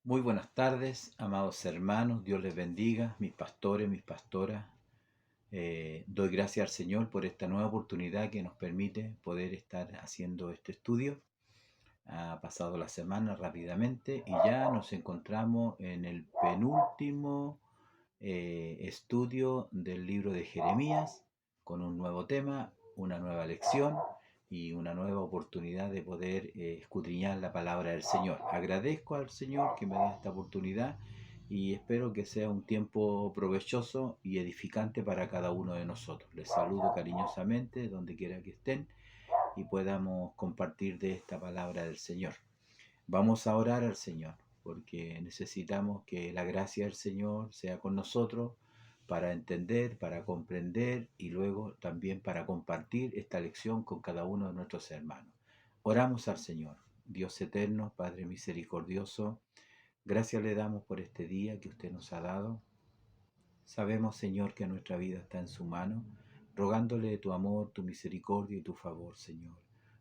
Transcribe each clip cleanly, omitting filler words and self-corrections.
Muy buenas tardes, amados hermanos, Dios les bendiga, mis pastores, mis pastoras. Doy gracias al Señor por esta nueva oportunidad que nos permite poder estar haciendo este estudio. Ha pasado la semana rápidamente y ya nos encontramos en el penúltimo estudio del libro de Jeremías con un nuevo tema, una nueva lección y una nueva oportunidad de poder escudriñar la palabra del Señor. Agradezco al Señor que me da esta oportunidad y espero que sea un tiempo provechoso y edificante para cada uno de nosotros. Les saludo cariñosamente donde quiera que estén y podamos compartir de esta palabra del Señor. Vamos a orar al Señor porque necesitamos que la gracia del Señor sea con nosotros para entender, para comprender y luego también para compartir esta lección con cada uno de nuestros hermanos. Oramos al Señor. Dios eterno, Padre misericordioso, gracias le damos por este día que usted nos ha dado. Sabemos, Señor, que nuestra vida está en su mano, rogándole tu amor, tu misericordia y tu favor, Señor.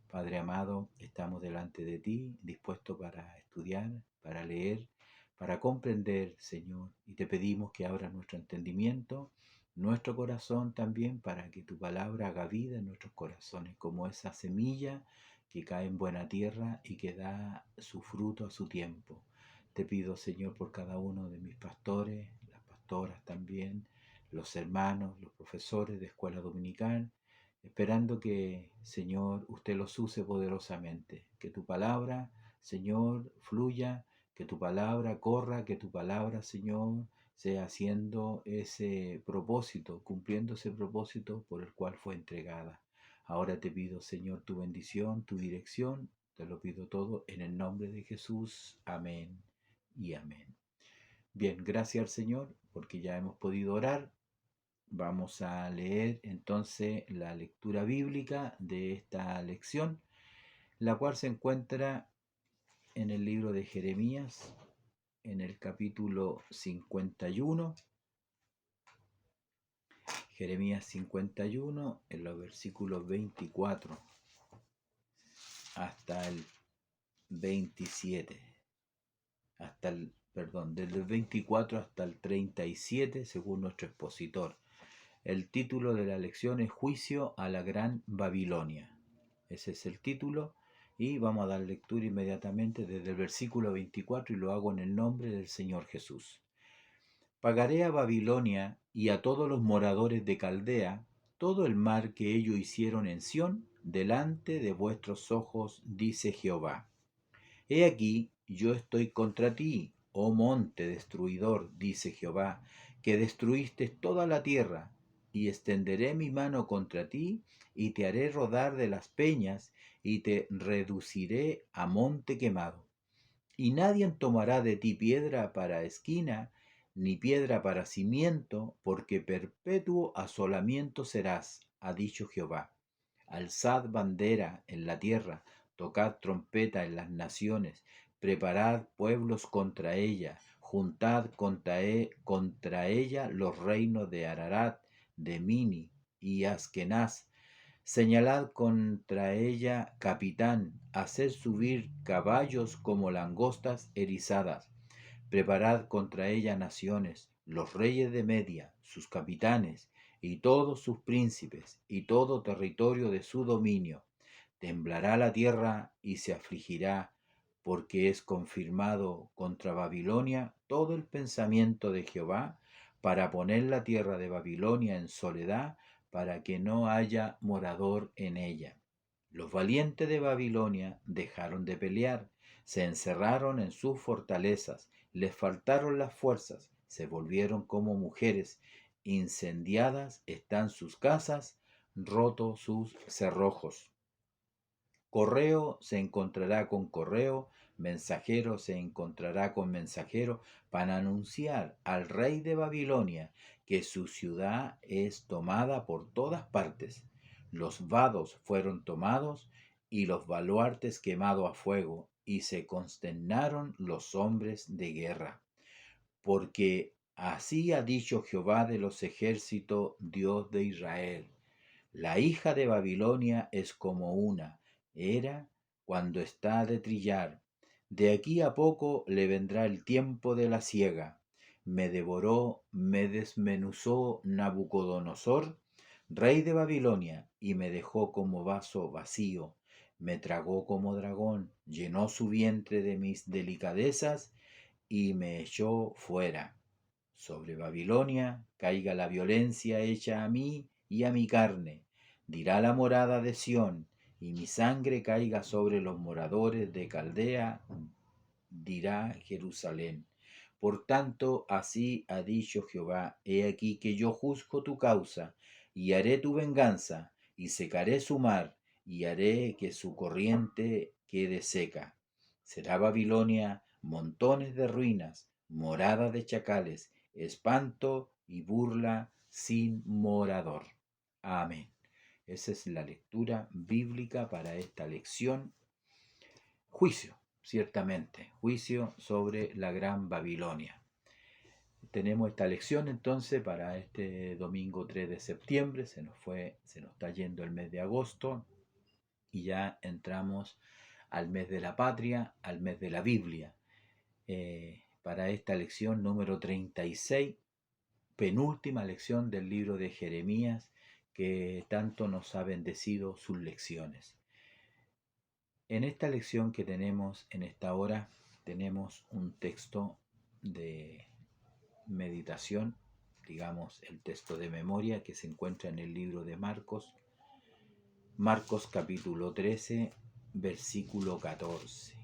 Padre amado, estamos delante de ti, dispuestos para estudiar, para leer, para comprender, Señor, y te pedimos que abras nuestro entendimiento, nuestro corazón también, para que tu palabra haga vida en nuestros corazones, como esa semilla que cae en buena tierra y que da su fruto a su tiempo. Te pido, Señor, por cada uno de mis pastores, las pastoras también, los hermanos, los profesores de escuela dominical, esperando que, Señor, usted los use poderosamente, que tu palabra, Señor, fluya, que tu palabra corra, que tu palabra, Señor, sea haciendo ese propósito, cumpliendo ese propósito por el cual fue entregada. Ahora te pido, Señor, tu bendición, tu dirección, te lo pido todo en el nombre de Jesús. Amén y amén. Bien, gracias al Señor porque ya hemos podido orar. Vamos a leer entonces la lectura bíblica de esta lección, la cual se encuentra en el libro de Jeremías, en el capítulo 51. Jeremías 51, en los versículos 24 hasta el 27. Desde el 24 hasta el 37, según nuestro expositor. El título de la lección es Juicio a la Gran Babilonia. Ese es el título y vamos a dar lectura inmediatamente desde el versículo 24 y lo hago en el nombre del Señor Jesús. Pagaré a Babilonia y a todos los moradores de Caldea todo el mal que ellos hicieron en Sión delante de vuestros ojos, dice Jehová. He aquí, yo estoy contra ti, oh monte destruidor, dice Jehová, que destruiste toda la tierra, y extenderé mi mano contra ti, y te haré rodar de las peñas, y te reduciré a monte quemado. Y nadie tomará de ti piedra para esquina, ni piedra para cimiento, porque perpetuo asolamiento serás, ha dicho Jehová. Alzad bandera en la tierra, tocad trompeta en las naciones, preparad pueblos contra ella, juntad contra ella los reinos de Ararat, de Mini y Askenaz, señalad contra ella capitán, haced subir caballos como langostas erizadas, preparad contra ella naciones, los reyes de Media, sus capitanes, y todos sus príncipes, y todo territorio de su dominio. Temblará la tierra y se afligirá, porque es confirmado contra Babilonia todo el pensamiento de Jehová, para poner la tierra de Babilonia en soledad, para que no haya morador en ella. Los valientes de Babilonia dejaron de pelear, se encerraron en sus fortalezas, les faltaron las fuerzas, se volvieron como mujeres, incendiadas están sus casas, rotos sus cerrojos. Correo se encontrará con correo, mensajero se encontrará con mensajero, para anunciar al rey de Babilonia que su ciudad es tomada por todas partes. Los vados fueron tomados y los baluartes quemados a fuego, y se consternaron los hombres de guerra. Porque así ha dicho Jehová de los ejércitos, Dios de Israel: la hija de Babilonia es como una era cuando está de trillar, De aquí a poco le vendrá el tiempo de la siega. Me devoró, me desmenuzó Nabucodonosor, rey de Babilonia, y me dejó como vaso vacío. Me tragó como dragón, llenó su vientre de mis delicadezas y me echó fuera. Sobre Babilonia caiga la violencia hecha a mí y a mi carne. Dirá la morada de Sión, y mi sangre caiga sobre los moradores de Caldea, dirá Jerusalén. Por tanto, así ha dicho Jehová, he aquí que yo juzgo tu causa, y haré tu venganza, y secaré su mar, y haré que su corriente quede seca. Será Babilonia montones de ruinas, morada de chacales, espanto y burla sin morador. Amén. Esa es la lectura bíblica para esta lección. Juicio, ciertamente, juicio sobre la Gran Babilonia. Tenemos esta lección entonces para este domingo 3 de septiembre, se nos está yendo el mes de agosto y ya entramos al mes de la patria, al mes de la Biblia. Para esta lección número 36, penúltima lección del libro de Jeremías, que tanto nos ha bendecido sus lecciones. En esta lección que tenemos en esta hora, tenemos un texto de meditación, digamos el texto de memoria que se encuentra en el libro de Marcos, Marcos capítulo 13, versículo 14.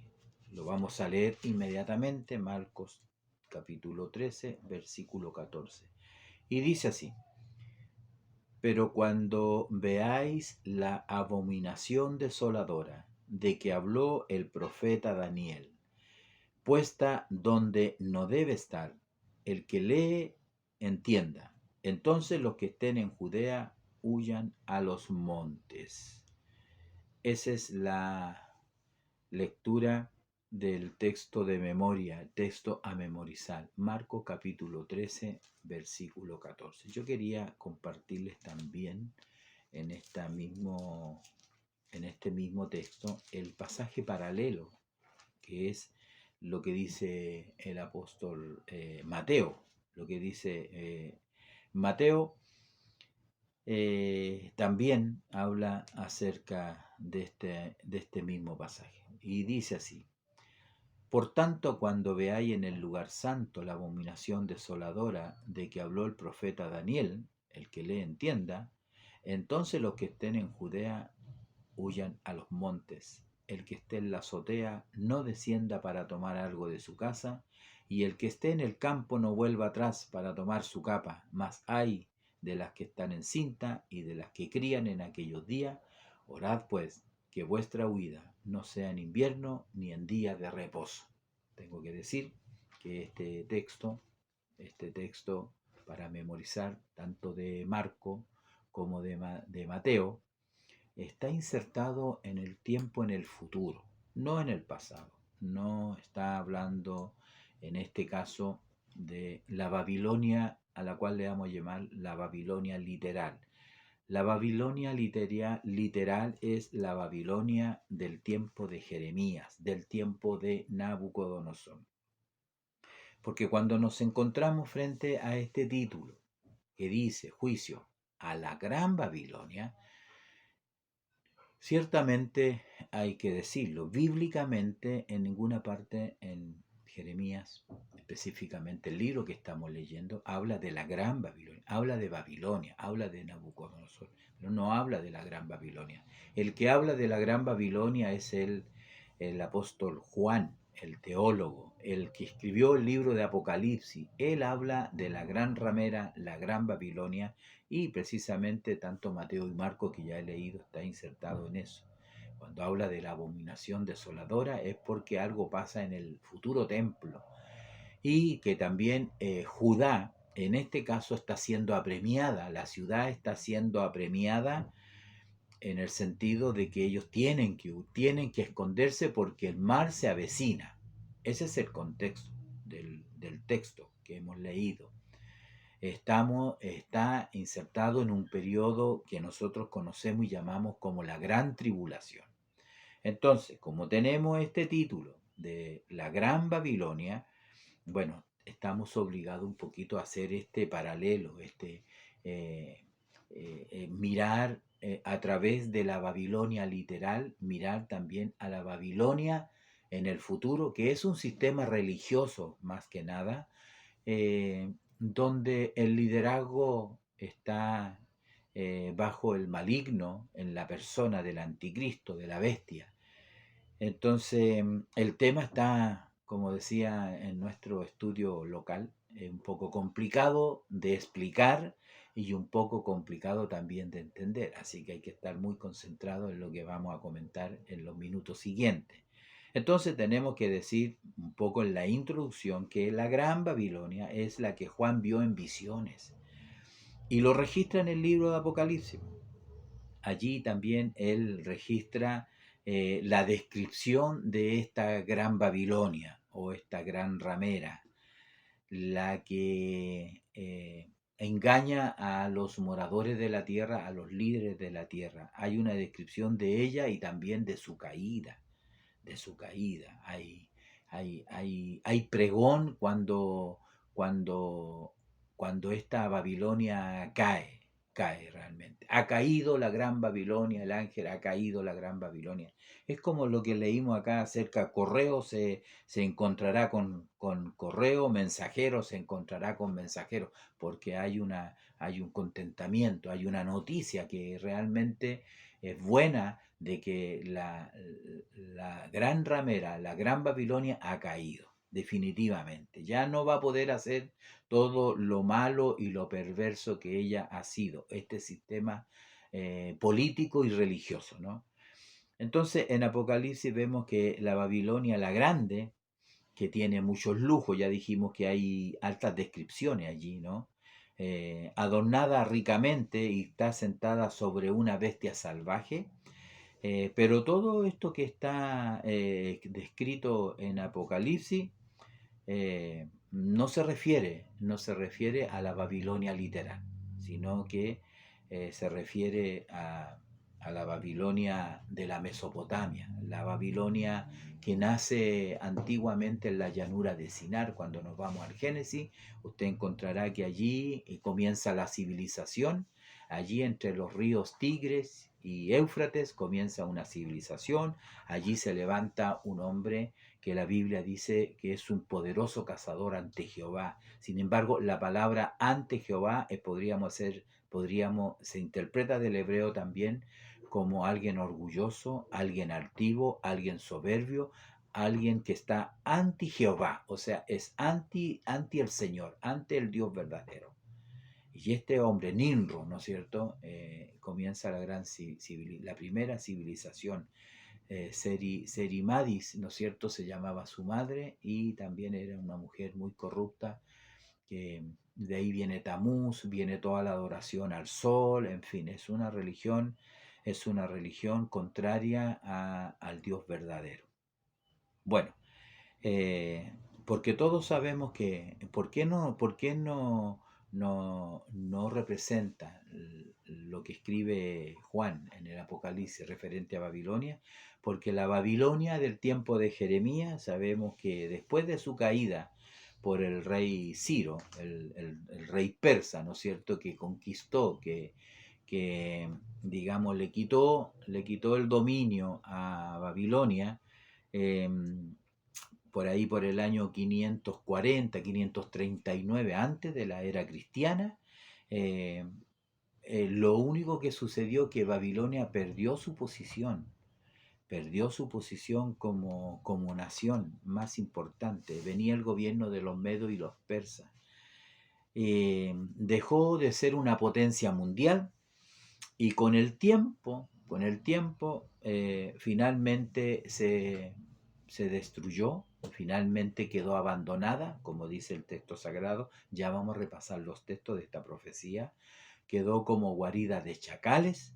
Lo vamos a leer inmediatamente, Marcos capítulo 13, versículo 14. Y dice así: pero cuando veáis la abominación desoladora de que habló el profeta Daniel, puesta donde no debe estar, el que lee entienda. Entonces los que estén en Judea huyan a los montes. Esa es la lectura del texto de memoria, texto a memorizar, Marcos capítulo 13, versículo 14. Yo quería compartirles también en este mismo texto el pasaje paralelo, que es lo que dice el apóstol Mateo. Lo que dice Mateo también habla acerca de este mismo pasaje. Y dice así: por tanto, cuando veáis en el lugar santo la abominación desoladora de que habló el profeta Daniel, el que le entienda, entonces los que estén en Judea huyan a los montes. El que esté en la azotea no descienda para tomar algo de su casa, y el que esté en el campo no vuelva atrás para tomar su capa. Mas ay de las que están en cinta y de las que crían en aquellos días. Orad pues que vuestra huida no sea en invierno ni en día de reposo. Tengo que decir que este texto para memorizar tanto de Marco como de Mateo, está insertado en el tiempo, en el futuro, no en el pasado. No está hablando en este caso de la Babilonia, a la cual le vamos a llamar la Babilonia literal. La Babilonia literal es la Babilonia del tiempo de Jeremías, del tiempo de Nabucodonosor. Porque cuando nos encontramos frente a este título que dice juicio a la Gran Babilonia, ciertamente hay que decirlo, bíblicamente en ninguna parte en Jeremías, específicamente el libro que estamos leyendo, habla de la Gran Babilonia, habla de Babilonia, habla de Nabucodonosor, pero no habla de la Gran Babilonia. El que habla de la Gran Babilonia es el apóstol Juan, el teólogo, el que escribió el libro de Apocalipsis. Él habla de la gran ramera, la Gran Babilonia, y precisamente tanto Mateo y Marcos, que ya he leído, está insertado en eso. Cuando habla de la abominación desoladora es porque algo pasa en el futuro templo, y que también Judá, en este caso, está siendo apremiada, la ciudad está siendo apremiada en el sentido de que ellos tienen que esconderse porque el mar se avecina. Ese es el contexto del texto que hemos leído. Está insertado en un periodo que nosotros conocemos y llamamos como la Gran Tribulación. Entonces, como tenemos este título de la Gran Babilonia, bueno, estamos obligados un poquito a hacer este paralelo, mirar a través de la Babilonia literal, mirar también a la Babilonia en el futuro, que es un sistema religioso más que nada, donde el liderazgo está bajo el maligno en la persona del anticristo, de la bestia. Entonces, el tema está, como decía en nuestro estudio local, un poco complicado de explicar y un poco complicado también de entender. Así que hay que estar muy concentrado en lo que vamos a comentar en los minutos siguientes. Entonces tenemos que decir un poco en la introducción que la Gran Babilonia es la que Juan vio en visiones y lo registra en el libro de Apocalipsis. Allí también él registra la descripción de esta gran Babilonia o esta gran ramera, la que engaña a los moradores de la tierra, a los líderes de la tierra. Hay una descripción de ella y también de su caída, de su caída. Hay pregón cuando, cuando esta Babilonia cae realmente. Ha caído la gran Babilonia, el ángel ha caído la gran Babilonia. Es como lo que leímos acá acerca, correo se encontrará con correo, mensajero se encontrará con mensajero, porque hay un contentamiento, hay una noticia que realmente es buena de que la gran ramera, la gran Babilonia ha caído, definitivamente. Ya no va a poder hacer todo lo malo y lo perverso que ella ha sido, este sistema político y religioso, ¿no? Entonces en Apocalipsis vemos que la Babilonia la grande, que tiene muchos lujos, ya dijimos que hay altas descripciones allí, ¿no? Adornada ricamente y está sentada sobre una bestia salvaje, pero todo esto que está descrito en Apocalipsis no se refiere a la Babilonia literal, sino que se refiere a la Babilonia de la Mesopotamia, la Babilonia que nace antiguamente en la llanura de Sinar. Cuando nos vamos al Génesis, usted encontrará que allí comienza la civilización, allí entre los ríos Tigres y Éufrates comienza una civilización, allí se levanta un hombre que la Biblia dice que es un poderoso cazador ante Jehová. Sin embargo, la palabra ante Jehová se interpreta del hebreo también como alguien orgulloso, alguien altivo, alguien soberbio, alguien que está anti Jehová, o sea, es anti el Señor, ante el Dios verdadero. Y este hombre, Nimrod, ¿no es cierto?, comienza la primera civilización. Serimadis, ¿no es cierto?, se llamaba su madre y también era una mujer muy corrupta, que de ahí viene Tamuz, viene toda la adoración al sol, en fin, es una religión contraria al Dios verdadero. Bueno, porque todos sabemos que, por qué no representa lo que escribe Juan en el Apocalipsis referente a Babilonia? Porque la Babilonia del tiempo de Jeremías, sabemos que después de su caída por el rey Ciro, el rey persa, ¿no es cierto?, que conquistó, que digamos, le quitó el dominio a Babilonia, eh, por ahí por el año 540, 539 antes de la era cristiana. eh, lo único que sucedió que Babilonia perdió su posición como nación más importante. Venía el gobierno de los medos y los persas. Dejó de ser una potencia mundial y con el tiempo, finalmente se destruyó, finalmente quedó abandonada, como dice el texto sagrado. Ya vamos a repasar los textos de esta profecía. Quedó como guarida de chacales.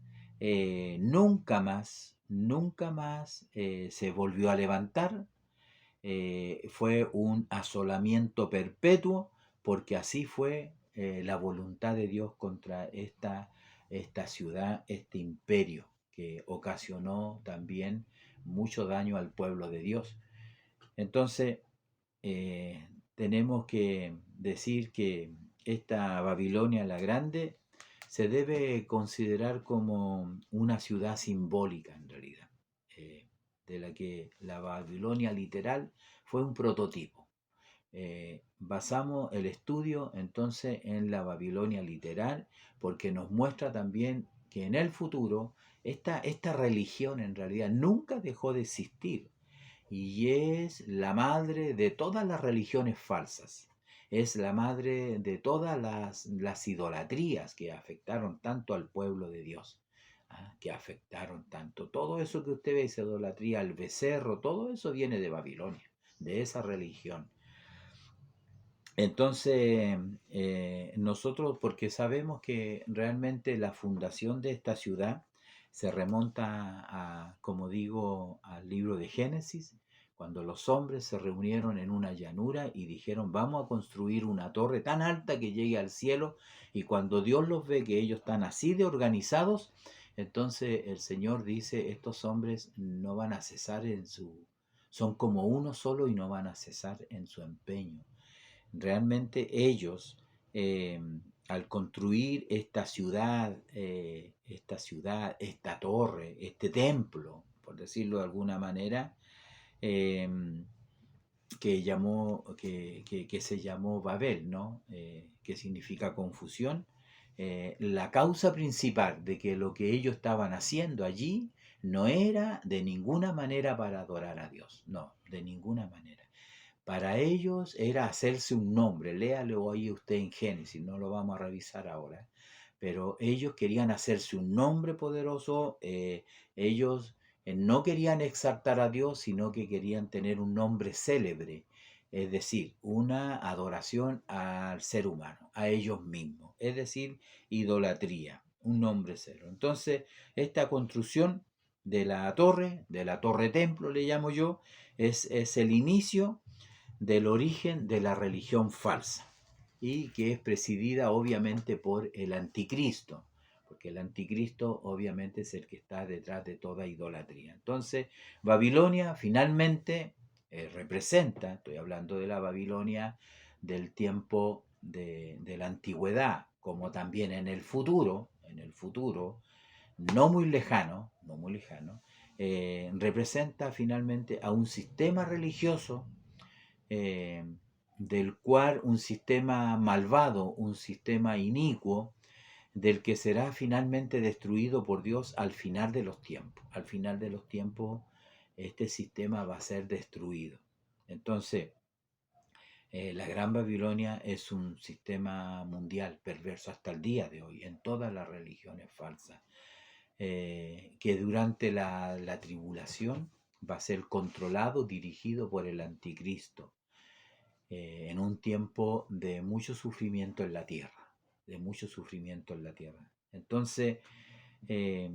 Nunca más se volvió a levantar. Fue un asolamiento perpetuo, porque así fue la voluntad de Dios contra esta ciudad, este imperio, que ocasionó también mucho daño al pueblo de Dios. Entonces, tenemos que decir que esta Babilonia la Grande se debe considerar como una ciudad simbólica en realidad, de la que la Babilonia literal fue un prototipo. Basamos el estudio entonces en la Babilonia literal porque nos muestra también que en el futuro esta religión en realidad nunca dejó de existir y es la madre de todas las religiones falsas. Es la madre de todas las idolatrías que afectaron tanto al pueblo de Dios, que afectaron tanto. Todo eso que usted ve, esa idolatría al becerro, todo eso viene de Babilonia, de esa religión. Entonces, nosotros, porque sabemos que realmente la fundación de esta ciudad se remonta a, como digo, al libro de Génesis, cuando los hombres se reunieron en una llanura y dijeron, vamos a construir una torre tan alta que llegue al cielo, y cuando Dios los ve que ellos están así de organizados, entonces el Señor dice, estos hombres no van a cesar son como uno solo y no van a cesar en su empeño. Realmente ellos, eh, al construir esta torre, este templo, por decirlo de alguna manera, eh, que se llamó Babel, ¿no? Que significa confusión. La causa principal de que lo que ellos estaban haciendo allí no era de ninguna manera para adorar a Dios, no, de ninguna manera. Para ellos era hacerse un nombre, léalo ahí usted en Génesis, no lo vamos a revisar ahora, pero ellos querían hacerse un nombre poderoso, ellos no querían exaltar a Dios, sino que querían tener un nombre célebre, es decir, una adoración al ser humano, a ellos mismos, es decir, idolatría, un nombre cero. Entonces, esta construcción de la torre templo, le llamo yo, es el inicio del origen de la religión falsa y que es presidida obviamente por el anticristo, porque el anticristo obviamente es el que está detrás de toda idolatría. Entonces, Babilonia finalmente representa, estoy hablando de la Babilonia del tiempo de la antigüedad, como también en el futuro, no muy lejano, representa finalmente a un sistema religioso, eh, del cual un sistema malvado, un sistema inicuo, del que será finalmente destruido por Dios al final de los tiempos. Al final de los tiempos, este sistema va a ser destruido. Entonces, la Gran Babilonia es un sistema mundial perverso hasta el día de hoy, en todas las religiones falsas, que durante la tribulación va a ser controlado, dirigido por el anticristo, en un tiempo de mucho sufrimiento en la tierra, de mucho sufrimiento en la tierra. Entonces, eh,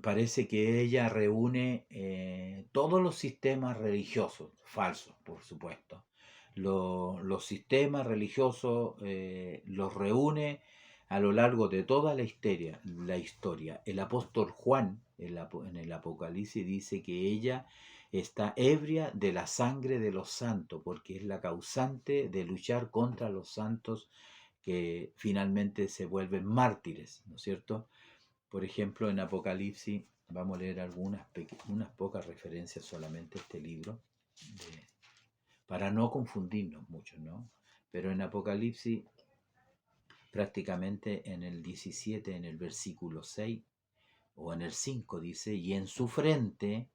parece que ella reúne todos los sistemas religiosos, falsos, por supuesto. Los sistemas religiosos los reúne a lo largo de toda la historia. El apóstol Juan en el Apocalipsis dice que ella está ebria de la sangre de los santos, porque es la causante de luchar contra los santos que finalmente se vuelven mártires, ¿no es cierto? Por ejemplo, en Apocalipsis, vamos a leer unas pocas referencias solamente a este libro, para no confundirnos mucho, ¿no? Pero en Apocalipsis, prácticamente en el 17, en el versículo 6, o en el 5 dice, y en su frente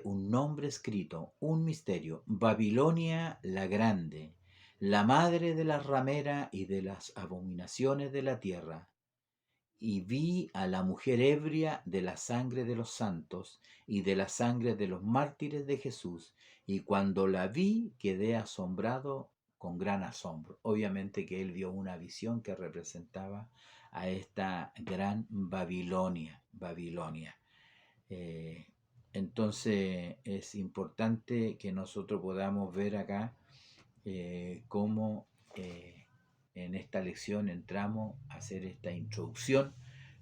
un nombre escrito, un misterio, Babilonia la Grande, la madre de la ramera y de las abominaciones de la tierra. Y vi a la mujer ebria de la sangre de los santos y de la sangre de los mártires de Jesús, y cuando la vi quedé asombrado con gran asombro. Obviamente que él vio una visión que representaba a esta gran Babilonia. Eh, entonces es importante que nosotros podamos ver acá cómo en esta lección entramos a hacer esta introducción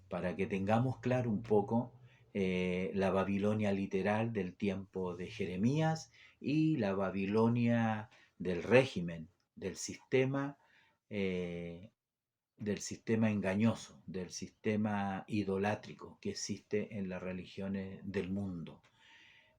para que tengamos claro un poco la Babilonia literal del tiempo de Jeremías y la Babilonia del régimen, eh, del sistema engañoso, del sistema idolátrico que existe en las religiones del mundo.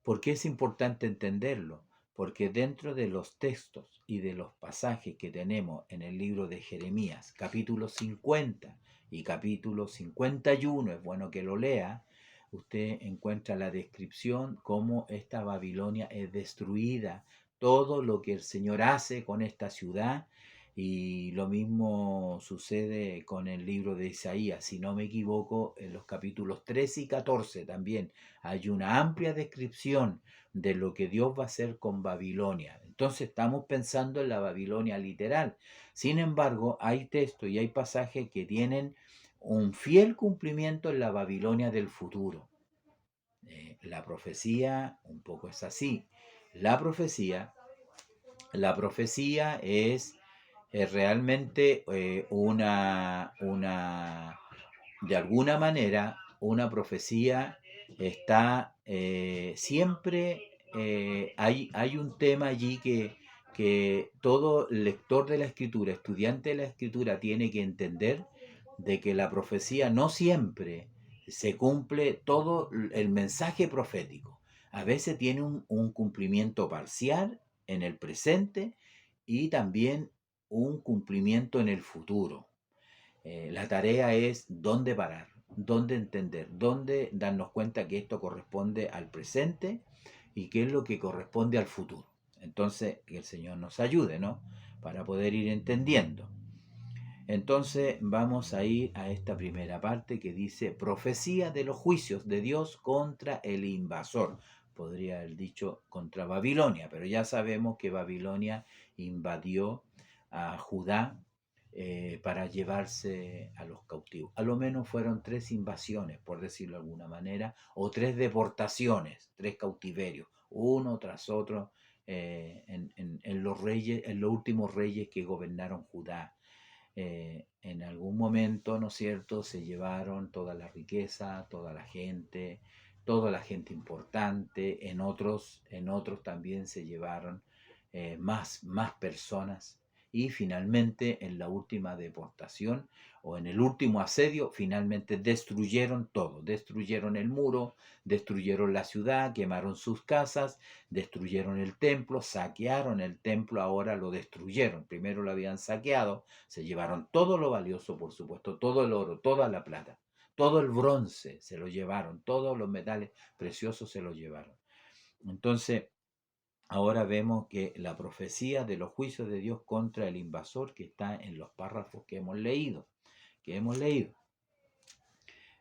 ¿Por qué es importante entenderlo? Porque dentro de los textos y de los pasajes que tenemos en el libro de Jeremías, capítulo 50 y capítulo 51, es bueno que lo lea, usted encuentra la descripción cómo esta Babilonia es destruida, todo lo que el Señor hace con esta ciudad, y lo mismo sucede con el libro de Isaías, si no me equivoco, en los capítulos 13 y 14 también hay una amplia descripción de lo que Dios va a hacer con Babilonia. Entonces estamos pensando en la Babilonia literal. Sin embargo, hay textos y hay pasajes que tienen un fiel cumplimiento en la Babilonia del futuro. La profecía un poco es así. La profecía, la profecía es realmente de alguna manera, una profecía está siempre, hay un tema allí que todo lector de la escritura, estudiante de la escritura, tiene que entender de que la profecía no siempre se cumple todo el mensaje profético. A veces tiene un cumplimiento parcial en el presente y también un cumplimiento en el futuro. La tarea es dónde parar, dónde entender, dónde darnos cuenta que esto corresponde al presente y qué es lo que corresponde al futuro. Entonces, que el Señor nos ayude, ¿no? Para poder ir entendiendo. Entonces, vamos a ir a esta primera parte que dice profecía de los juicios de Dios contra el invasor. Podría haber dicho contra Babilonia, pero ya sabemos que Babilonia invadió a Judá para llevarse a los cautivos. A lo menos fueron 3 invasiones, por decirlo de alguna manera, o 3 deportaciones, 3 cautiverios, uno tras otro en los reyes, en los últimos reyes que gobernaron Judá. En algún momento, ¿no es cierto?, se llevaron toda la riqueza, toda la gente importante, en otros también se llevaron más personas, y finalmente en la última deportación o en el último asedio finalmente destruyeron todo, destruyeron el muro, destruyeron la ciudad, quemaron sus casas, destruyeron el templo, saquearon el templo, ahora lo destruyeron, primero lo habían saqueado, se llevaron todo lo valioso, por supuesto, todo el oro, toda la plata, todo el bronce se lo llevaron, todos los metales preciosos se lo llevaron. Entonces, ahora vemos que la profecía de los juicios de Dios contra el invasor, que está en los párrafos que hemos leído,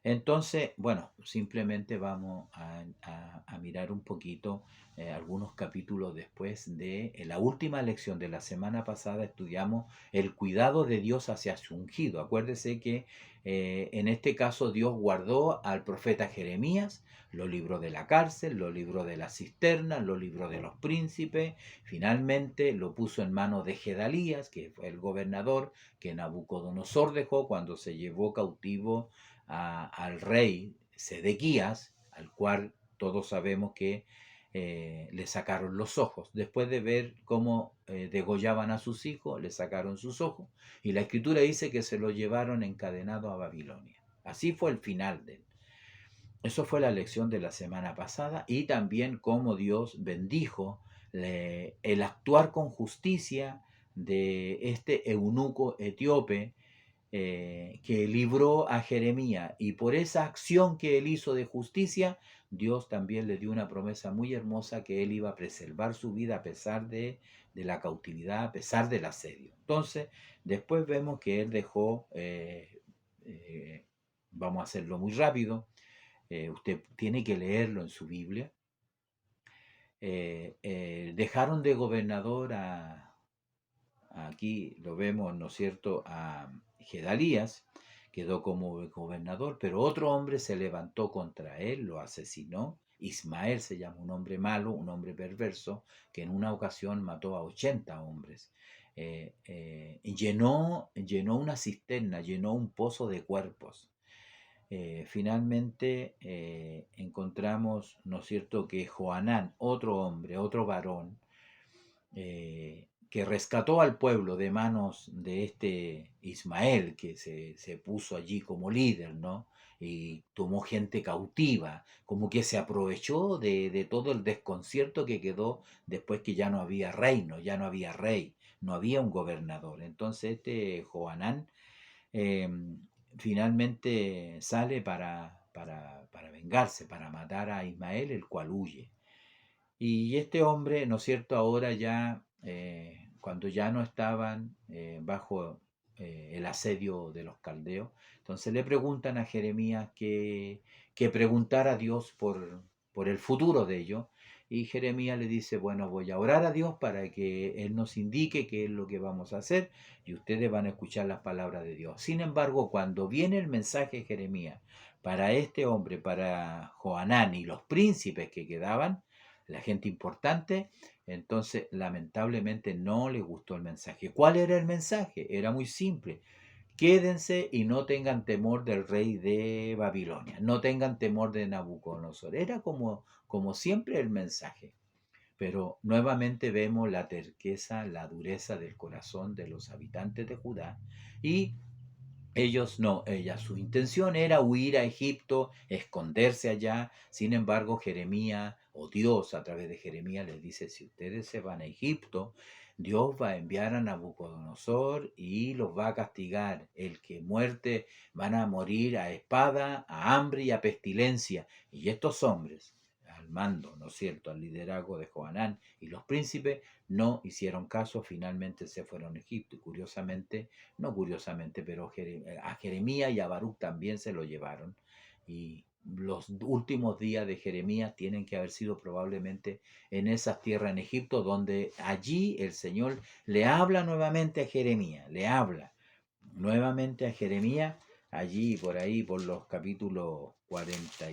Entonces, bueno, simplemente vamos a mirar un poquito algunos capítulos después de la última lección de la semana pasada. Estudiamos el cuidado de Dios hacia su ungido. Acuérdese que en este caso Dios guardó al profeta Jeremías, lo libró de la cárcel, lo libró de la cisterna, lo libró de los príncipes, finalmente lo puso en manos de Gedalías, que fue el gobernador que Nabucodonosor dejó cuando se llevó cautivo al rey Sedequías, al cual todos sabemos que le sacaron los ojos. Después de ver cómo degollaban a sus hijos, le sacaron sus ojos. Y la escritura dice que se lo llevaron encadenado a Babilonia. Así fue el final de él. Eso fue la lección de la semana pasada, y también cómo Dios bendijo el actuar con justicia de este eunuco etíope que libró a Jeremías, y por esa acción que él hizo de justicia, Dios también le dio una promesa muy hermosa, que él iba a preservar su vida a pesar de la cautividad, a pesar del asedio. Entonces, después vemos que él dejó, vamos a hacerlo muy rápido, usted tiene que leerlo en su Biblia. Dejaron de gobernador aquí lo vemos, ¿no es cierto?, a Gedalías, quedó como gobernador, pero otro hombre se levantó contra él, lo asesinó. Ismael se llama, un hombre malo, un hombre perverso, que en una ocasión mató a 80 hombres. Llenó una cisterna, llenó un pozo de cuerpos. finalmente encontramos, ¿no es cierto?, que Joanán, otro hombre, otro varón, que rescató al pueblo de manos de este Ismael, que se puso allí como líder, ¿no? Y tomó gente cautiva, como que se aprovechó de todo el desconcierto que quedó después que ya no había reino, ya no había rey, no había un gobernador. Entonces este Joanán eh, finalmente sale para vengarse, para matar a Ismael, el cual huye. Y este hombre, ¿no es cierto?, ahora ya, cuando ya no estaban bajo el asedio de los caldeos, entonces le preguntan a Jeremías que preguntara a Dios por el futuro de ellos. Y Jeremías le dice, bueno, voy a orar a Dios para que Él nos indique qué es lo que vamos a hacer y ustedes van a escuchar las palabras de Dios. Sin embargo, cuando viene el mensaje de Jeremías para este hombre, para Joanán y los príncipes que quedaban, la gente importante, entonces lamentablemente no le gustó el mensaje. ¿Cuál era el mensaje? Era muy simple. Quédense y no tengan temor del rey de Babilonia, no tengan temor de Nabucodonosor. Era como siempre el mensaje. Pero nuevamente vemos la terqueza, la dureza del corazón de los habitantes de Judá y ellos no, su intención era huir a Egipto, esconderse allá. Sin embargo, Jeremías, o Dios a través de Jeremías, les dice, si ustedes se van a Egipto, Dios va a enviar a Nabucodonosor y los va a castigar. El que muerte van a morir a espada, a hambre y a pestilencia. Y estos hombres, al mando, ¿no es cierto?, al liderazgo de Joanán y los príncipes, no hicieron caso, finalmente se fueron a Egipto. Y curiosamente, no curiosamente, pero a Jeremías y a Baruch también se lo llevaron. Y los últimos días de Jeremías tienen que haber sido probablemente en esas tierras en Egipto, donde allí el Señor le habla nuevamente a Jeremías, le habla nuevamente a Jeremías, allí por ahí, por los capítulos 40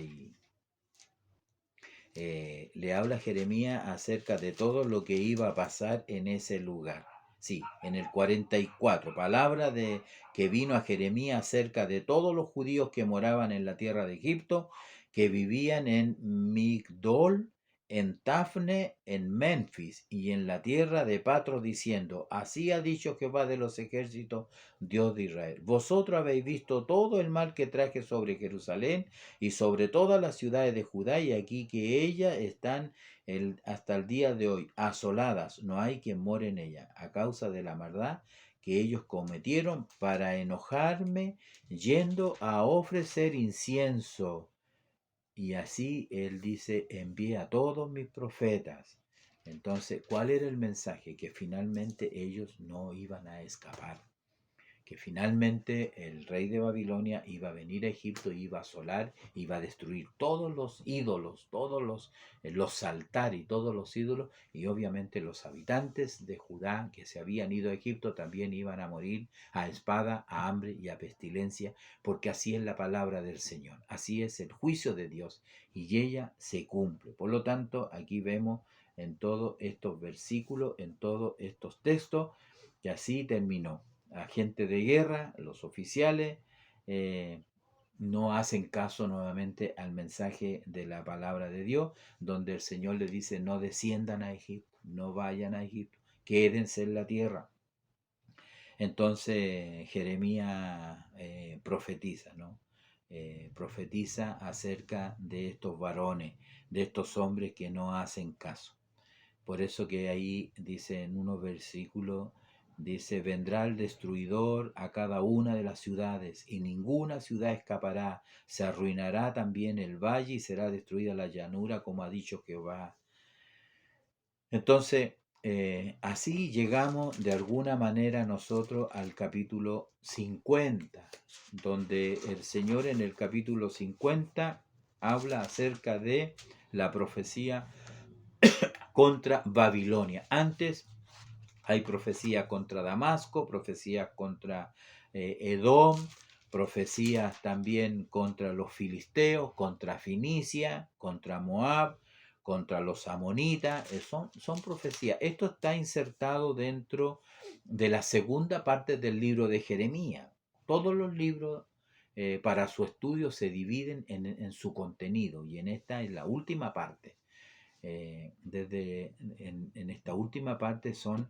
le habla a Jeremías acerca de todo lo que iba a pasar en ese lugar. Sí, en el 44, palabra de que vino a Jeremías acerca de todos los judíos que moraban en la tierra de Egipto, que vivían en Migdol, en Tafne, en Memphis y en la tierra de Patros, diciendo, así ha dicho Jehová de los ejércitos, Dios de Israel. Vosotros habéis visto todo el mal que traje sobre Jerusalén y sobre todas las ciudades de Judá, y aquí que ellas están hasta el día de hoy asoladas, no hay quien more en ellas, a causa de la maldad que ellos cometieron para enojarme, yendo a ofrecer incienso. Y así él dice, envié a todos mis profetas. Entonces, ¿cuál era el mensaje? Que finalmente ellos no iban a escapar, que finalmente el rey de Babilonia iba a venir a Egipto, iba a asolar, iba a destruir todos los ídolos, todos los altares y todos los ídolos, y obviamente los habitantes de Judá que se habían ido a Egipto también iban a morir a espada, a hambre y a pestilencia, porque así es la palabra del Señor, así es el juicio de Dios, y ella se cumple. Por lo tanto, aquí vemos en todos estos versículos, en todos estos textos, que así terminó. Agentes de guerra, los oficiales, eh, no hacen caso nuevamente al mensaje de la palabra de Dios, donde el Señor les dice, no desciendan a Egipto, no vayan a Egipto, quédense en la tierra. Entonces Jeremías profetiza, ¿no? Profetiza acerca de estos varones, de estos hombres que no hacen caso. Por eso que ahí dice en unos versículos, dice, vendrá el destruidor a cada una de las ciudades y ninguna ciudad escapará. Se arruinará también el valle y será destruida la llanura, como ha dicho Jehová. Entonces, así llegamos de alguna manera nosotros al capítulo 50, donde el Señor en el capítulo 50 habla acerca de la profecía contra Babilonia. Antes hay profecías contra Damasco, profecías contra Edom, profecías también contra los filisteos, contra Finicia, contra Moab, contra los amonitas. Son profecías. Esto está insertado dentro de la segunda parte del libro de Jeremías. Todos los libros para su estudio se dividen en su contenido, y en esta es la última parte. En esta última parte son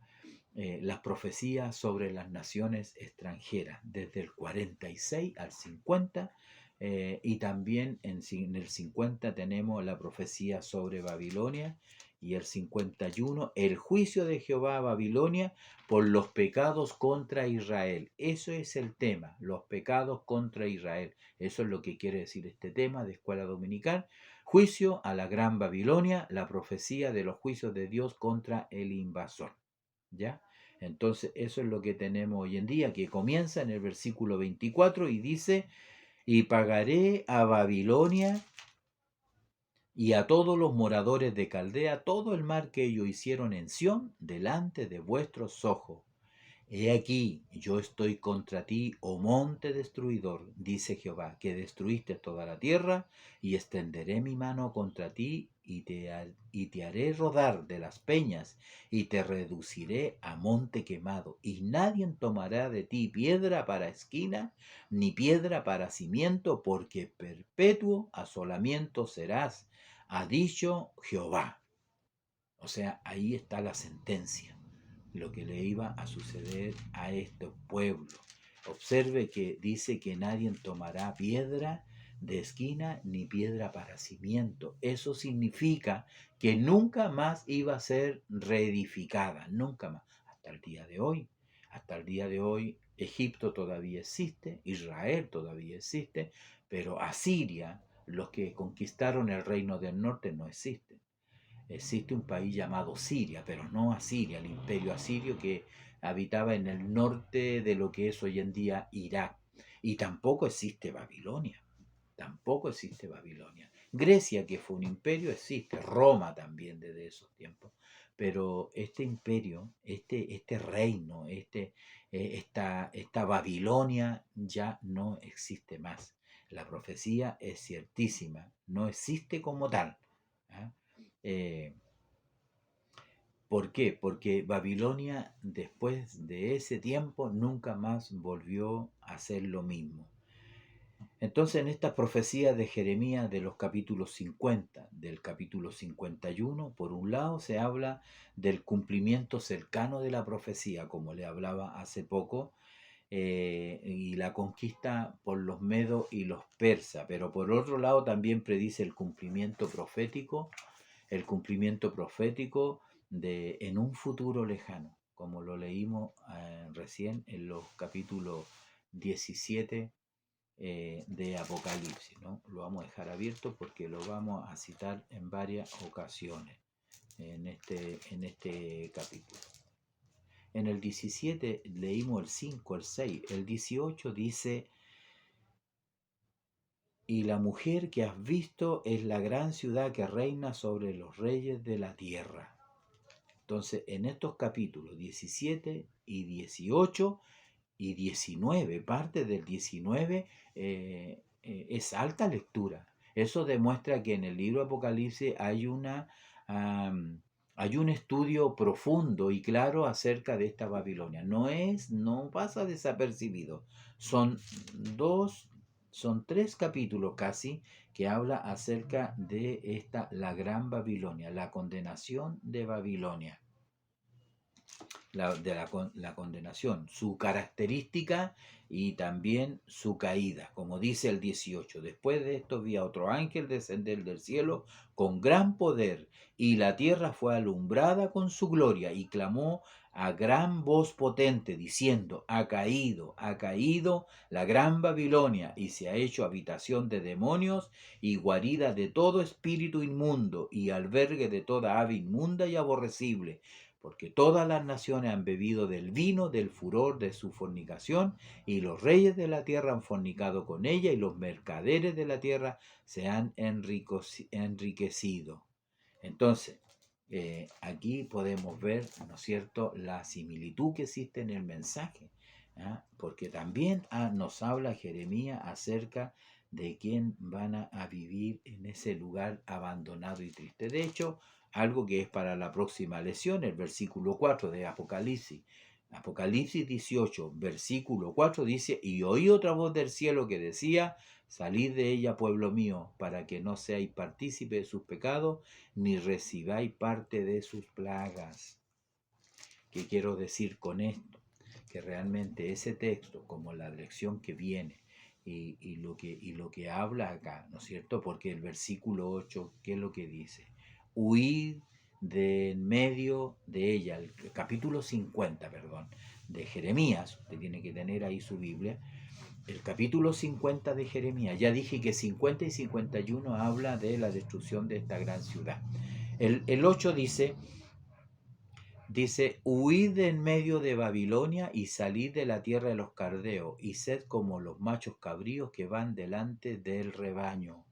las profecías sobre las naciones extranjeras, desde el 46 al 50, y también en el 50 tenemos la profecía sobre Babilonia, y el 51 el juicio de Jehová a Babilonia por los pecados contra Israel. Eso es el tema, los pecados contra Israel. Eso es lo que quiere decir este tema de escuela dominical. Juicio a la gran Babilonia, la profecía de los juicios de Dios contra el invasor. ¿Ya? Entonces eso es lo que tenemos hoy en día, que comienza en el versículo 24 y dice: y pagaré a Babilonia y a todos los moradores de Caldea todo el mal que ellos hicieron en Sión delante de vuestros ojos. He aquí, yo estoy contra ti, oh monte destruidor, dice Jehová, que destruiste toda la tierra, y extenderé mi mano contra ti, y te haré rodar de las peñas, y te reduciré a monte quemado, y nadie tomará de ti piedra para esquina, ni piedra para cimiento, porque perpetuo asolamiento serás, ha dicho Jehová. O sea, ahí está la sentencia, lo que le iba a suceder a este pueblo. Observe que dice que nadie tomará piedra de esquina ni piedra para cimiento. Eso significa que nunca más iba a ser reedificada, nunca más. Hasta el día de hoy. Hasta el día de hoy Egipto todavía existe, Israel todavía existe, pero Asiria, los que conquistaron el reino del norte, no existen. Existe un país llamado Siria, pero no Asiria, el imperio asirio que habitaba en el norte de lo que es hoy en día Irak. Y tampoco existe Babilonia, tampoco existe Babilonia. Grecia, que fue un imperio, existe, Roma también desde esos tiempos. Pero este imperio, este reino, esta Babilonia ya no existe más. La profecía es ciertísima, no existe como tal. ¿Ah? Eh, ¿Por qué? Porque Babilonia después de ese tiempo nunca más volvió a ser lo mismo. Entonces en esta profecía de Jeremías de los capítulos 50, del capítulo 51, por un lado se habla del cumplimiento cercano de la profecía, como le hablaba hace poco, y la conquista por los medos y los persas, pero por otro lado también predice el cumplimiento profético en un futuro lejano, como lo leímos recién en los capítulos 17 de Apocalipsis, ¿no? Lo vamos a dejar abierto porque lo vamos a citar en varias ocasiones en este capítulo. En el 17 leímos el 5, el 6, el 18 dice: y la mujer que has visto es la gran ciudad que reina sobre los reyes de la tierra. Entonces, en estos capítulos 17 y 18 y 19, parte del 19, es alta lectura. Eso demuestra que en el libro Apocalipsis hay hay un estudio profundo y claro acerca de esta Babilonia. No pasa desapercibido. Son tres capítulos casi que habla acerca de la gran Babilonia, la condenación de Babilonia. La condenación, su característica y también su caída. Como dice el 18: después de esto vi a otro ángel descender del cielo con gran poder, y la tierra fue alumbrada con su gloria, y clamó a gran voz potente, diciendo: ha caído la gran Babilonia, y se ha hecho habitación de demonios y guarida de todo espíritu inmundo, y albergue de toda ave inmunda y aborrecible, porque todas las naciones han bebido del vino del furor de su fornicación, y los reyes de la tierra han fornicado con ella, y los mercaderes de la tierra se han enriquecido. Entonces, aquí podemos ver, ¿no es cierto?, la similitud que existe en el mensaje, ¿ah? Porque también nos habla Jeremías acerca de quién van a vivir en ese lugar abandonado y triste. De hecho, algo que es para la próxima lección, el versículo 4 de Apocalipsis Apocalipsis 18, versículo 4 dice, y oí otra voz del cielo que decía, salid de ella, pueblo mío, para que no seáis partícipe de sus pecados, ni recibáis parte de sus plagas. ¿Qué quiero decir con esto? Que realmente ese texto, como la lección que viene, y lo que habla acá, ¿no es cierto? Porque el versículo 8, ¿qué es lo que dice? Huid de en medio de ella, el capítulo 50, perdón, de Jeremías, usted tiene que tener ahí su Biblia, el capítulo 50 de Jeremías, ya dije que 50 y 51 habla de la destrucción de esta gran ciudad. El 8 dice, huid de en medio de Babilonia y salid de la tierra de los caldeos, y sed como los machos cabríos que van delante del rebaño.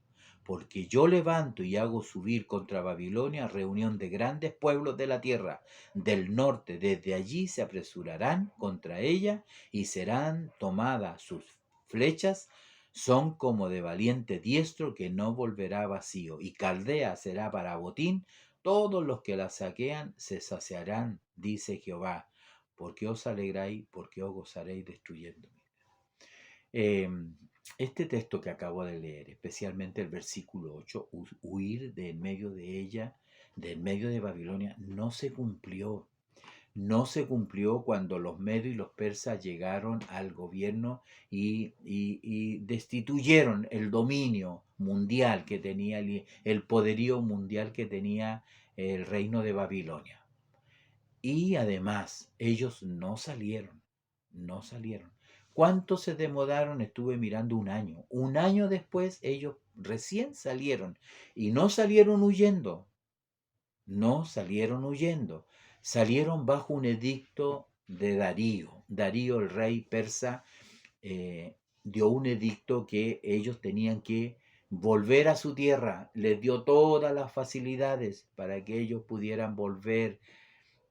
Porque yo levanto y hago subir contra Babilonia reunión de grandes pueblos de la tierra del norte. Desde allí se apresurarán contra ella y serán tomadas sus flechas. Son como de valiente diestro que no volverá vacío. Y Caldea será para botín. Todos los que la saquean se saciarán, dice Jehová. ¿Por qué os alegráis? ¿Por qué os gozaréis destruyéndome? Este texto que acabo de leer, especialmente el versículo 8, huir de en medio de ella, de en medio de Babilonia, no se cumplió. No se cumplió cuando los medios y los persas llegaron al gobierno y destituyeron el dominio mundial que tenía, el poderío mundial que tenía el reino de Babilonia. Y además, ellos no salieron, no salieron. ¿Cuánto se demoraron? Estuve mirando un año. Un año después, ellos recién salieron y no salieron huyendo, no salieron huyendo, salieron bajo un edicto de Darío. Darío, el rey persa, dio un edicto que ellos tenían que volver a su tierra, les dio todas las facilidades para que ellos pudieran volver.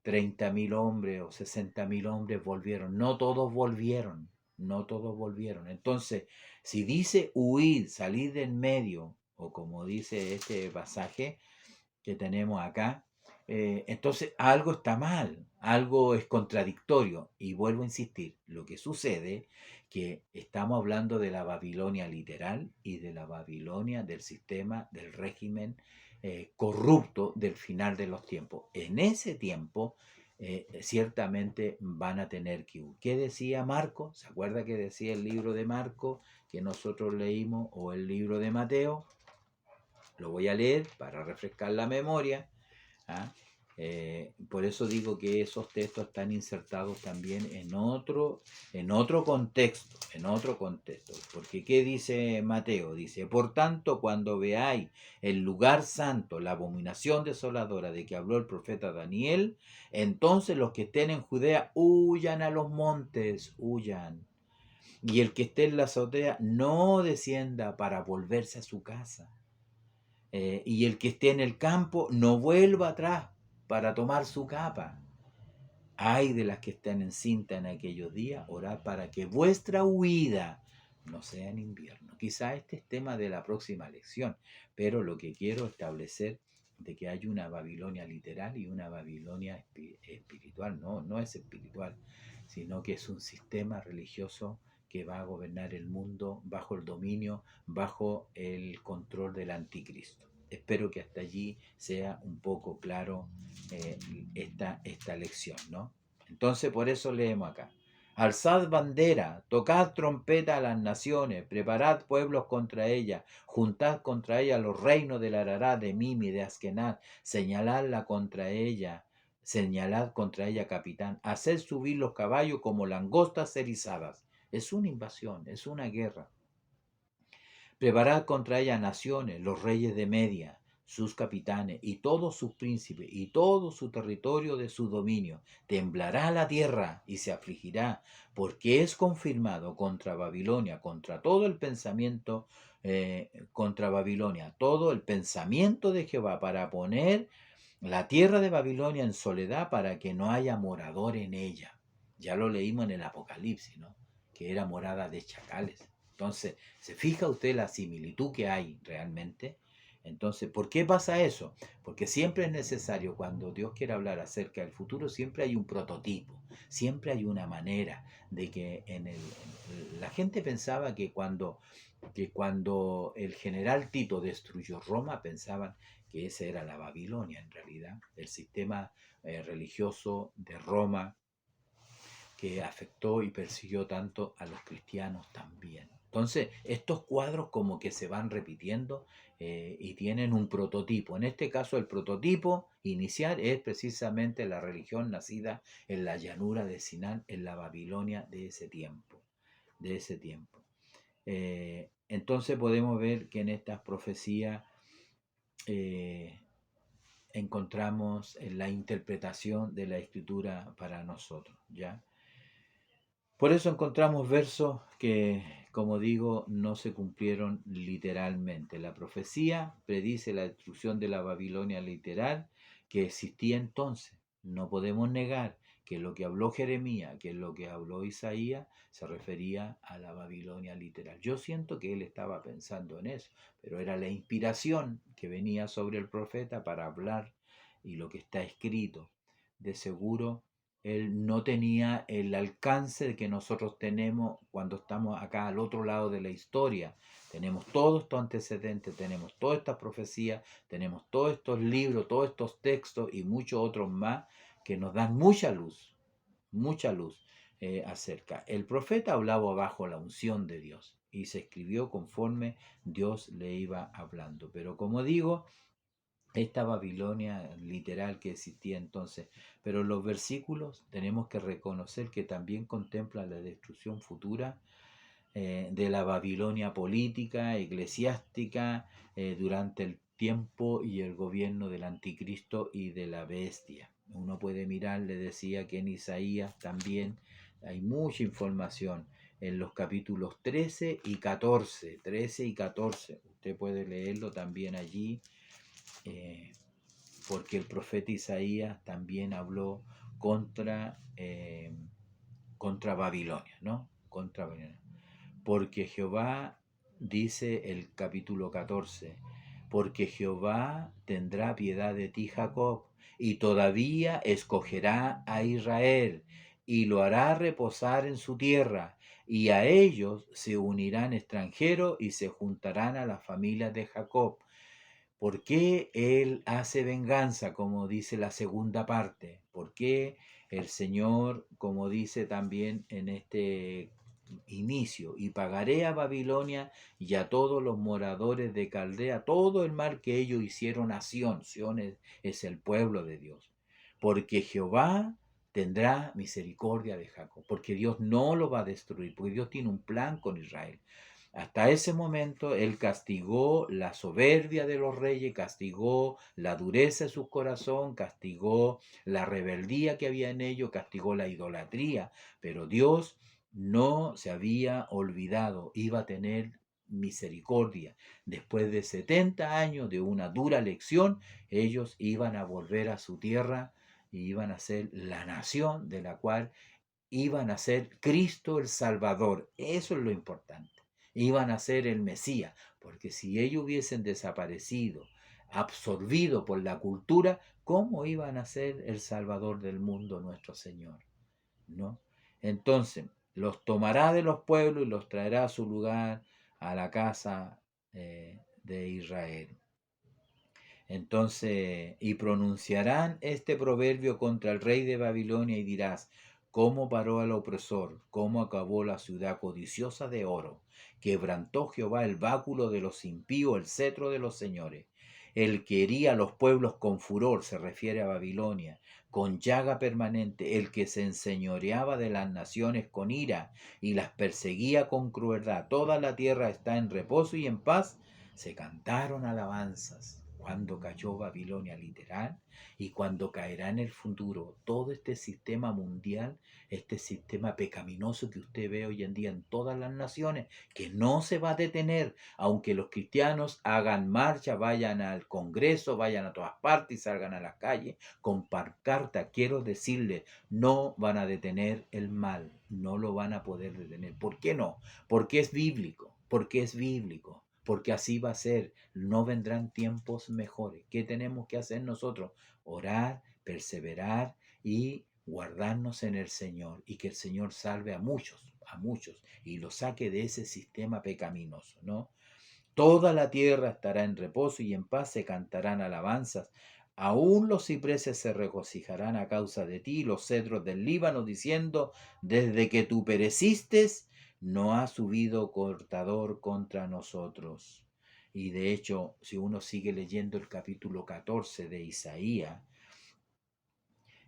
30.000 hombres o 60.000 hombres volvieron, no todos volvieron, no todos volvieron. Entonces, si dice huir, salir del medio, o como dice este pasaje que tenemos acá, entonces algo está mal, algo es contradictorio. Y vuelvo a insistir, lo que sucede que estamos hablando de la Babilonia literal y de la Babilonia del sistema, del régimen corrupto del final de los tiempos. En ese tiempo, ciertamente van a tener que huir. ¿Qué decía Marco? ¿Se acuerda que decía el libro de Marco que nosotros leímos o el libro de Mateo? Lo voy a leer para refrescar la memoria. ¿Ah? Por eso digo que esos textos están insertados también en otro contexto, porque ¿qué dice Mateo? Dice, por tanto, cuando veáis el lugar santo, la abominación desoladora de que habló el profeta Daniel, entonces los que estén en Judea huyan a los montes, huyan. Y el que esté en la azotea no descienda para volverse a su casa. Y el que esté en el campo no vuelva atrás para tomar su capa. Ay de las que estén encinta en aquellos días, orad para que vuestra huida no sea en invierno. Quizá este es tema de la próxima lección, pero lo que quiero establecer de que hay una Babilonia literal y una Babilonia espiritual. No, no es espiritual, sino que es un sistema religioso que va a gobernar el mundo bajo el dominio, bajo el control del anticristo. Espero que hasta allí sea un poco claro esta lección, ¿no? Entonces por eso leemos acá. Alzad bandera, tocad trompeta a las naciones, preparad pueblos contra ella, juntad contra ella los reinos del Ararat, de Mimi, de Askenaz, señalad contra ella capitán, haced subir los caballos como langostas erizadas. Es una invasión, es una guerra. Preparad contra ella naciones, los reyes de Media, sus capitanes y todos sus príncipes y todo su territorio de su dominio. Temblará la tierra y se afligirá, porque es confirmado contra Babilonia, contra todo el pensamiento, contra Babilonia, todo el pensamiento de Jehová para poner la tierra de Babilonia en soledad para que no haya morador en ella. Ya lo leímos en el Apocalipsis, ¿no? Que era morada de chacales. Entonces, ¿se fija usted la similitud que hay realmente Entonces, ¿por qué pasa eso? Porque siempre es necesario, cuando Dios quiere hablar acerca del futuro, siempre hay un prototipo, siempre hay una manera de que la gente pensaba que cuando el general Tito destruyó Roma, pensaban que esa era la Babilonia en realidad, el sistema religioso de Roma que afectó y persiguió tanto a los cristianos también. Entonces, estos cuadros como que se van repitiendo y tienen un prototipo. En este caso, el prototipo inicial es precisamente la religión nacida en la llanura de Sinán, en la Babilonia de ese tiempo. De ese tiempo. Entonces podemos ver que en estas profecías eh, encontramos la interpretación de la escritura para nosotros, ¿ya? Por eso encontramos versos que, como digo, no se cumplieron literalmente. La profecía predice la destrucción de la Babilonia literal que existía entonces. No podemos negar que lo que habló Jeremías, que lo que habló Isaías, se refería a la Babilonia literal. Yo siento que él estaba pensando en eso, pero era la inspiración que venía sobre el profeta para hablar y lo que está escrito. De seguro él no tenía el alcance que nosotros tenemos cuando estamos acá al otro lado de la historia. Tenemos todos estos antecedentes, tenemos todas estas profecías, tenemos todos estos libros, todos estos textos y muchos otros más que nos dan mucha luz acerca. El profeta hablaba bajo la unción de Dios y se escribió conforme Dios le iba hablando. Pero como digo, esta Babilonia literal que existía entonces, pero los versículos tenemos que reconocer que también contemplan la destrucción futura de la Babilonia política, eclesiástica, durante el tiempo y el gobierno del anticristo y de la bestia. Uno puede mirar, le decía que en Isaías también hay mucha información en los capítulos 13 y 14, 13 y 14. Usted puede leerlo también allí. Eh, Porque el profeta Isaías también habló contra Babilonia, ¿no? Contra Babilonia. Porque Jehová, dice el capítulo 14, porque Jehová tendrá piedad de ti, Jacob, y todavía escogerá a Israel, y lo hará reposar en su tierra, y a ellos se unirán extranjeros y se juntarán a las familias de Jacob. ¿Por qué Él hace venganza, como dice la segunda parte? ¿Por qué el Señor, como dice también en este inicio, y pagaré a Babilonia y a todos los moradores de Caldea todo el mal que ellos hicieron a Sión? Sión es el pueblo de Dios. Porque Jehová tendrá misericordia de Jacob, porque Dios no lo va a destruir, porque Dios tiene un plan con Israel. Hasta ese momento él castigó la soberbia de los reyes, castigó la dureza de su corazón, castigó la rebeldía que había en ellos, castigó la idolatría, pero Dios no se había olvidado, iba a tener misericordia. Después de 70 años de una dura lección, ellos iban a volver a su tierra y iban a ser la nación de la cual iban a ser Cristo el Salvador. Eso es lo importante. Iban a ser el Mesías, porque si ellos hubiesen desaparecido, absorbido por la cultura, ¿cómo iban a ser el Salvador del mundo nuestro Señor? ¿No? Entonces, los tomará de los pueblos y los traerá a su lugar, a la casa de Israel. Entonces, y pronunciarán este proverbio contra el rey de Babilonia y dirás, cómo paró al opresor, cómo acabó la ciudad codiciosa de oro, quebrantó Jehová el báculo de los impíos, el cetro de los señores. El que hería a los pueblos con furor, se refiere a Babilonia, con llaga permanente, el que se enseñoreaba de las naciones con ira y las perseguía con crueldad. Toda la tierra está en reposo y en paz. Se cantaron alabanzas cuando cayó Babilonia literal y cuando caerá en el futuro todo este sistema mundial, este sistema pecaminoso que usted ve hoy en día en todas las naciones, que no se va a detener, aunque los cristianos hagan marcha, vayan al Congreso, vayan a todas partes y salgan a las calles con pancarta. Quiero decirles, no van a detener el mal, no lo van a poder detener. ¿Por qué no? Porque es bíblico, porque es bíblico. porque así va a ser, no vendrán tiempos mejores. ¿Qué tenemos que hacer nosotros? Orar, perseverar y guardarnos en el Señor, y que el Señor salve a muchos, y los saque de ese sistema pecaminoso, ¿no? Toda la tierra estará en reposo y en paz se cantarán alabanzas. Aún los cipreses se regocijarán a causa de ti, los cedros del Líbano, diciendo, desde que tú pereciste, no ha subido cortador contra nosotros. Y de hecho, si uno sigue leyendo el capítulo 14 de Isaías,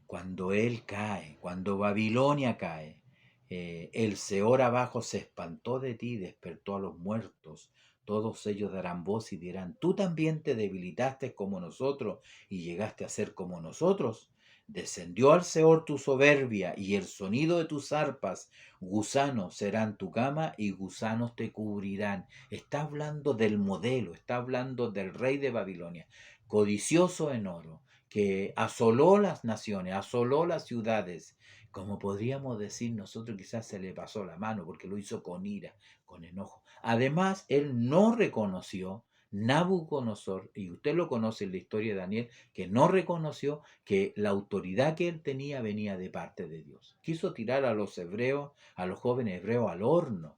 cuando él cae, cuando Babilonia cae, el Seor abajo se espantó de ti, despertó a los muertos. Todos ellos darán voz y dirán, tú también te debilitaste como nosotros y llegaste a ser como nosotros. Descendió al Seor tu soberbia y el sonido de tus arpas, gusanos serán tu cama y gusanos te cubrirán. Está hablando del modelo, está hablando del rey de Babilonia, codicioso en oro, que asoló las naciones, asoló las ciudades. Como podríamos decir nosotros, quizás se le pasó la mano porque lo hizo con ira, con enojo. Además, él no reconoció, Nabucodonosor, y usted lo conoce en la historia de Daniel, que no reconoció que la autoridad que él tenía venía de parte de Dios. Quiso tirar a los hebreos, a los jóvenes hebreos al horno.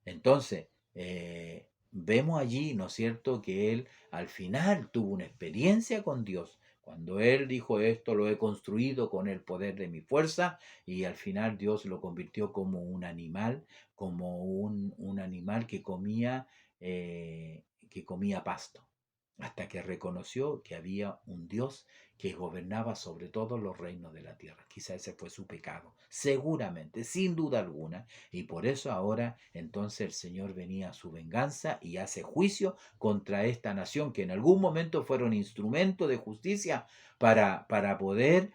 Entonces, vemos allí, ¿no es cierto?, que él al final tuvo una experiencia con Dios. Cuando él dijo, esto lo he construido con el poder de mi fuerza, y al final Dios lo convirtió como un animal, como un animal que comía pasto, hasta que reconoció que había un Dios que gobernaba sobre todos los reinos de la tierra. Quizá ese fue su pecado, seguramente, sin duda alguna, y por eso ahora entonces el Señor venía a su venganza y hace juicio contra esta nación que en algún momento fueron instrumento de justicia para poder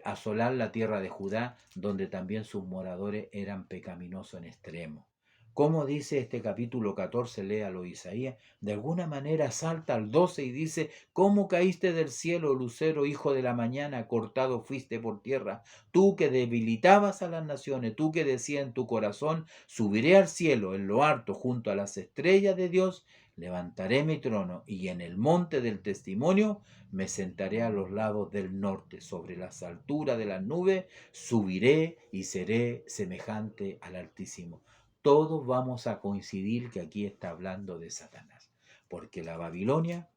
asolar la tierra de Judá, donde también sus moradores eran pecaminosos en extremo. Como dice este capítulo 14, léalo Isaías, de alguna manera salta al 12 y dice, ¿cómo caíste del cielo, lucero, hijo de la mañana, cortado fuiste por tierra? Tú que debilitabas a las naciones, tú que decías en tu corazón, subiré al cielo, en lo alto, junto a las estrellas de Dios, levantaré mi trono y en el monte del testimonio me sentaré a los lados del norte, sobre las alturas de las nubes, subiré y seré semejante al Altísimo. Todos vamos a coincidir que aquí está hablando de Satanás, porque la Babilonia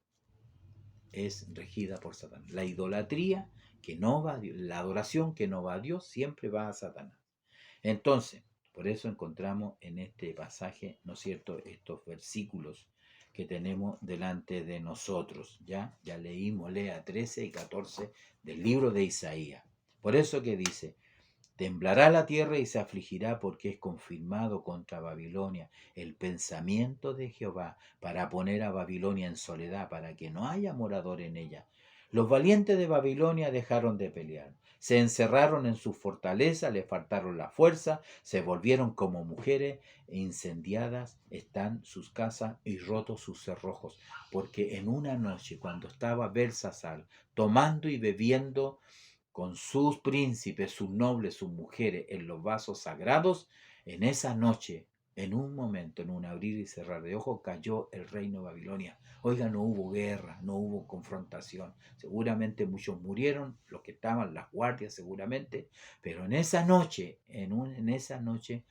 es regida por Satanás. La idolatría que no va a Dios, la adoración que no va a Dios, siempre va a Satanás. Entonces, por eso encontramos en este pasaje, ¿no es cierto?, estos versículos que tenemos delante de nosotros. Ya leímos, lea 13 y 14 del libro de Isaías. Por eso que dice, temblará la tierra y se afligirá porque es confirmado contra Babilonia el pensamiento de Jehová para poner a Babilonia en soledad, para que no haya morador en ella. Los valientes de Babilonia dejaron de pelear, se encerraron en su fortaleza, le faltaron la fuerza, se volvieron como mujeres, incendiadas están sus casas y rotos sus cerrojos, porque en una noche cuando estaba Belsasar tomando y bebiendo con sus príncipes, sus nobles, sus mujeres en los vasos sagrados, en esa noche, en un momento, en un abrir y cerrar de ojos, cayó el reino de Babilonia. Oiga, no hubo guerra, no hubo confrontación. Seguramente muchos murieron, los que estaban, las guardias seguramente, pero en esa noche, en esa noche,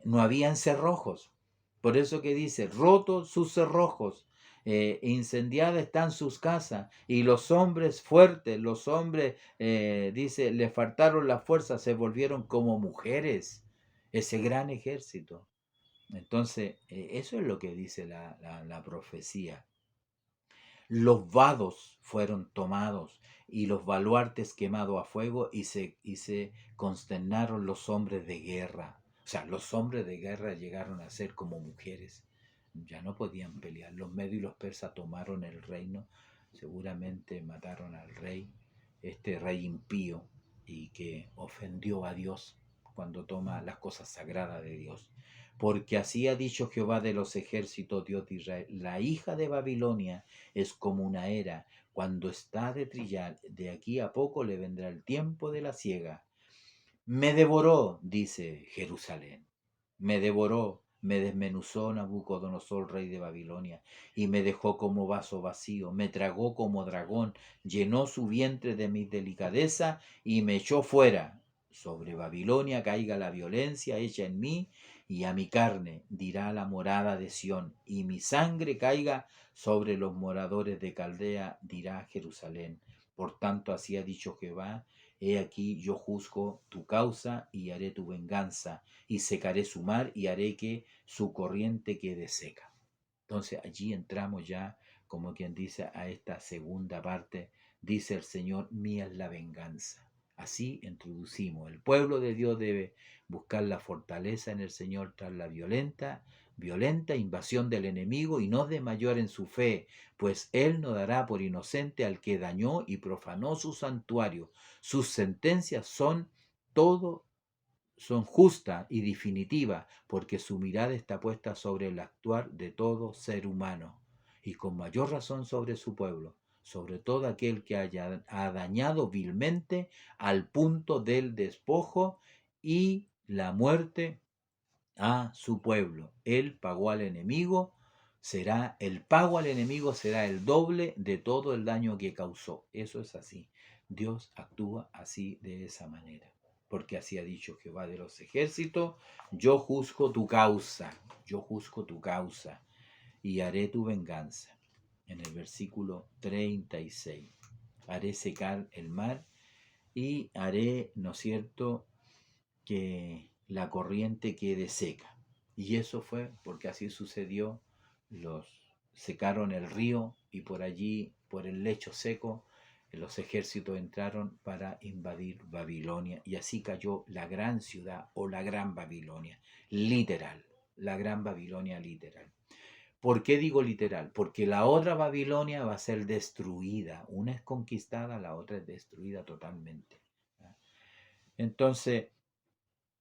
no habían cerrojos. Por eso que dice, rotos sus cerrojos, incendiadas están sus casas, y los hombres fuertes, los hombres, dice, le faltaron la fuerza, se volvieron como mujeres, ese gran ejército. Entonces, eso es lo que dice la profecía. Los vados fueron tomados y los baluartes quemados a fuego y se consternaron los hombres de guerra. O sea, los hombres de guerra llegaron a ser como mujeres. Ya no podían pelear. Los medios y los persas tomaron el reino. Seguramente mataron al rey, este rey impío y que ofendió a Dios cuando toma las cosas sagradas de Dios. Porque así ha dicho Jehová de los ejércitos, Dios de Israel, la hija de Babilonia es como una era, cuando está de trillar, de aquí a poco le vendrá el tiempo de la siega. Me devoró, dice Jerusalén, me devoró, me desmenuzó Nabucodonosor, rey de Babilonia, y me dejó como vaso vacío, me tragó como dragón, llenó su vientre de mi delicadeza y me echó fuera. Sobre Babilonia caiga la violencia hecha en mí, y a mi carne dirá la morada de Sión, y mi sangre caiga sobre los moradores de Caldea, dirá Jerusalén. Por tanto, así ha dicho Jehová: he aquí yo juzgo tu causa y haré tu venganza, y secaré su mar y haré que su corriente quede seca. Entonces allí entramos ya, como quien dice, a esta segunda parte. Dice el Señor: mía es la venganza. Así introducimos. El pueblo de Dios debe buscar la fortaleza en el Señor tras la violenta invasión del enemigo, y no de mayor en su fe, pues Él no dará por inocente al que dañó y profanó su santuario. Sus sentencias son justas y definitivas, porque su mirada está puesta sobre el actuar de todo ser humano, y con mayor razón sobre su pueblo, sobre todo aquel que ha dañado vilmente al punto del despojo y la muerte a su pueblo. Él pagó al enemigo, el pago al enemigo será el doble de todo el daño que causó. Eso es así. Dios actúa así, de esa manera. Porque así ha dicho Jehová de los ejércitos: yo juzgo tu causa, yo juzgo tu causa y haré tu venganza. En el versículo 36. Haré secar el mar y haré, ¿no es cierto?, que la corriente quede seca. Y eso fue porque así sucedió. Los secaron el río, y por allí, por el lecho seco, los ejércitos entraron para invadir Babilonia, y así cayó la gran ciudad, o la gran Babilonia, literal, la gran Babilonia literal. ¿Por qué digo literal? Porque la otra Babilonia va a ser destruida. Una es conquistada, la otra es destruida totalmente. Entonces,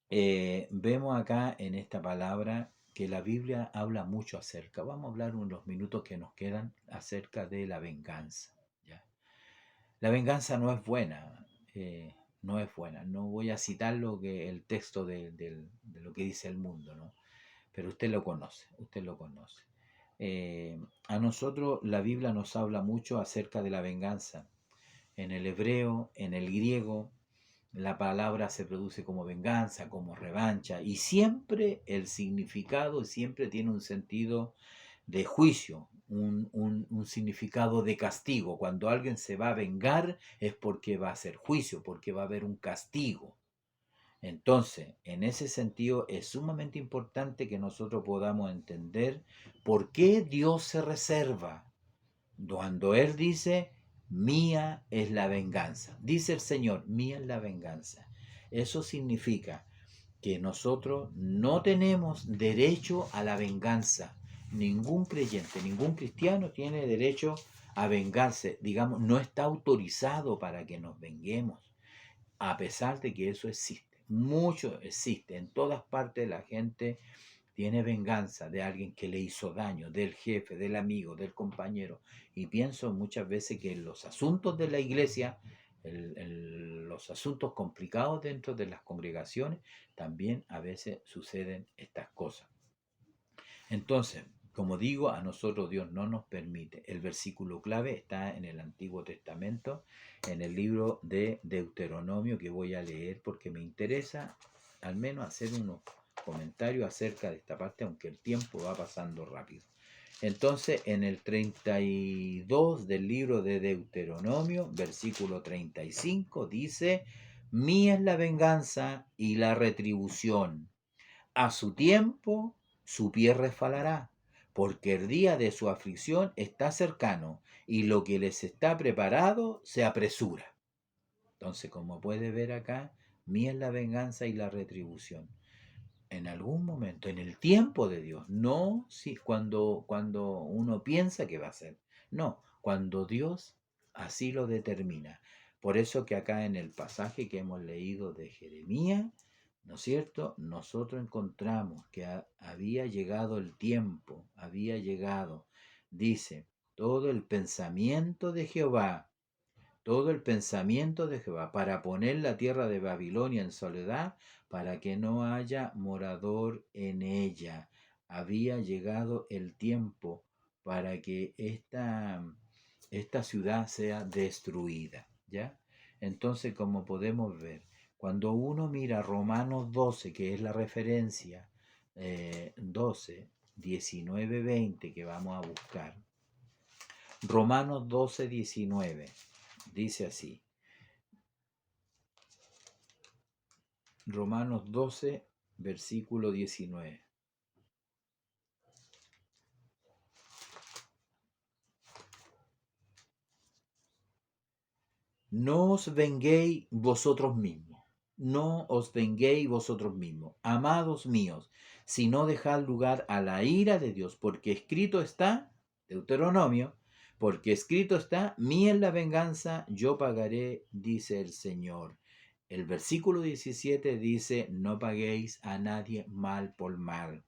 vemos acá en esta palabra que la Biblia habla mucho acerca. Vamos a hablar unos minutos que nos quedan acerca de la venganza. ¿Ya? La venganza no es buena, no es buena. No voy a citar el texto de lo que dice el mundo, ¿no? Pero usted lo conoce, usted lo conoce. A nosotros la Biblia nos habla mucho acerca de la venganza. En el hebreo, en el griego, la palabra se produce como venganza, como revancha, y siempre el significado siempre tiene un sentido de juicio, un significado de castigo. Cuando alguien se va a vengar es porque va a hacer juicio, porque va a haber un castigo. Entonces, en ese sentido es sumamente importante que nosotros podamos entender por qué Dios se reserva. Cuando Él dice: mía es la venganza, dice el Señor: mía es la venganza. Eso significa que nosotros no tenemos derecho a la venganza. Ningún creyente, ningún cristiano tiene derecho a vengarse. Digamos, no está autorizado para que nos venguemos, a pesar de que eso existe. Mucho existe. En todas partes la gente tiene venganza de alguien que le hizo daño, del jefe, del amigo, del compañero. Y pienso muchas veces que en los asuntos de la iglesia, los asuntos complicados dentro de las congregaciones, también a veces suceden estas cosas. Entonces, como digo, a nosotros Dios no nos permite. El versículo clave está en el Antiguo Testamento, en el libro de Deuteronomio, que voy a leer porque me interesa al menos hacer unos comentarios acerca de esta parte, aunque el tiempo va pasando rápido. Entonces, en el 32 del libro de Deuteronomio, versículo 35, dice: mía es la venganza y la retribución. A su tiempo su pie resbalará, porque el día de su aflicción está cercano, y lo que les está preparado se apresura. Entonces, como puede ver acá, mía es la venganza y la retribución. En algún momento, en el tiempo de Dios, no si cuando uno piensa que va a ser, no, cuando Dios así lo determina. Por eso que acá en el pasaje que hemos leído de Jeremías, ¿no es cierto?, nosotros encontramos que había llegado el tiempo, había llegado, dice: todo el pensamiento de Jehová, todo el pensamiento de Jehová, para poner la tierra de Babilonia en soledad, para que no haya morador en ella, había llegado el tiempo para que esta ciudad sea destruida, ¿ya? Entonces, como podemos ver, cuando uno mira Romanos 12, que es la referencia, 12, 19, 20, que vamos a buscar, Romanos 12, 19, dice así, Romanos 12, versículo 19. No os venguéis vosotros mismos, no os venguéis vosotros mismos, amados míos, sino dejad lugar a la ira de Dios, porque escrito está, Deuteronomio, porque escrito está, mía es la venganza, yo pagaré, dice el Señor. El versículo 17 dice, no paguéis a nadie mal por mal.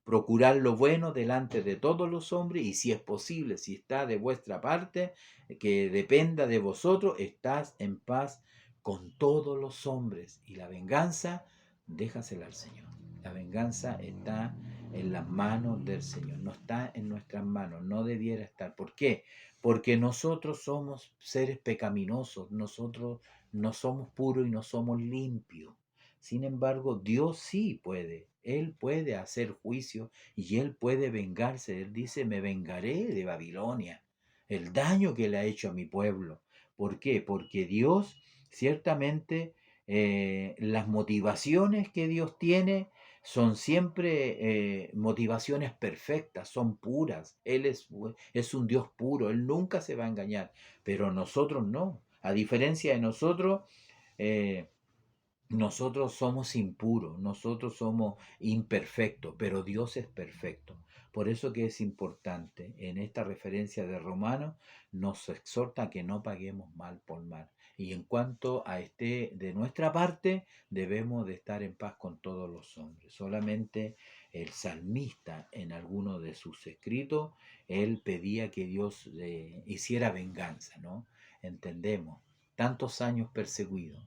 Procurad lo bueno delante de todos los hombres y si es posible, si está de vuestra parte, que dependa de vosotros, estás en paz con todos los hombres. Y la venganza, déjasela al Señor. La venganza está en las manos del Señor, no está en nuestras manos, no debiera estar. ¿Por qué? Porque nosotros somos seres pecaminosos, nosotros no somos puros y no somos limpios. Sin embargo, Dios sí puede, Él puede hacer juicio y Él puede vengarse. Él dice, me vengaré de Babilonia, el daño que le ha hecho a mi pueblo. ¿Por qué? Porque Dios ciertamente las motivaciones que Dios tiene son siempre motivaciones perfectas, son puras. Él es un Dios puro, Él nunca se va a engañar, pero nosotros no. A diferencia de nosotros, eh, nosotros somos impuros, nosotros somos imperfectos, pero Dios es perfecto. Por eso que es importante, en esta referencia de Romanos, nos exhorta a que no paguemos mal por mal. Y en cuanto a de nuestra parte, debemos de estar en paz con todos los hombres. Solamente el salmista, en alguno de sus escritos, él pedía que Dios hiciera venganza, ¿no? Entendemos tantos años perseguido,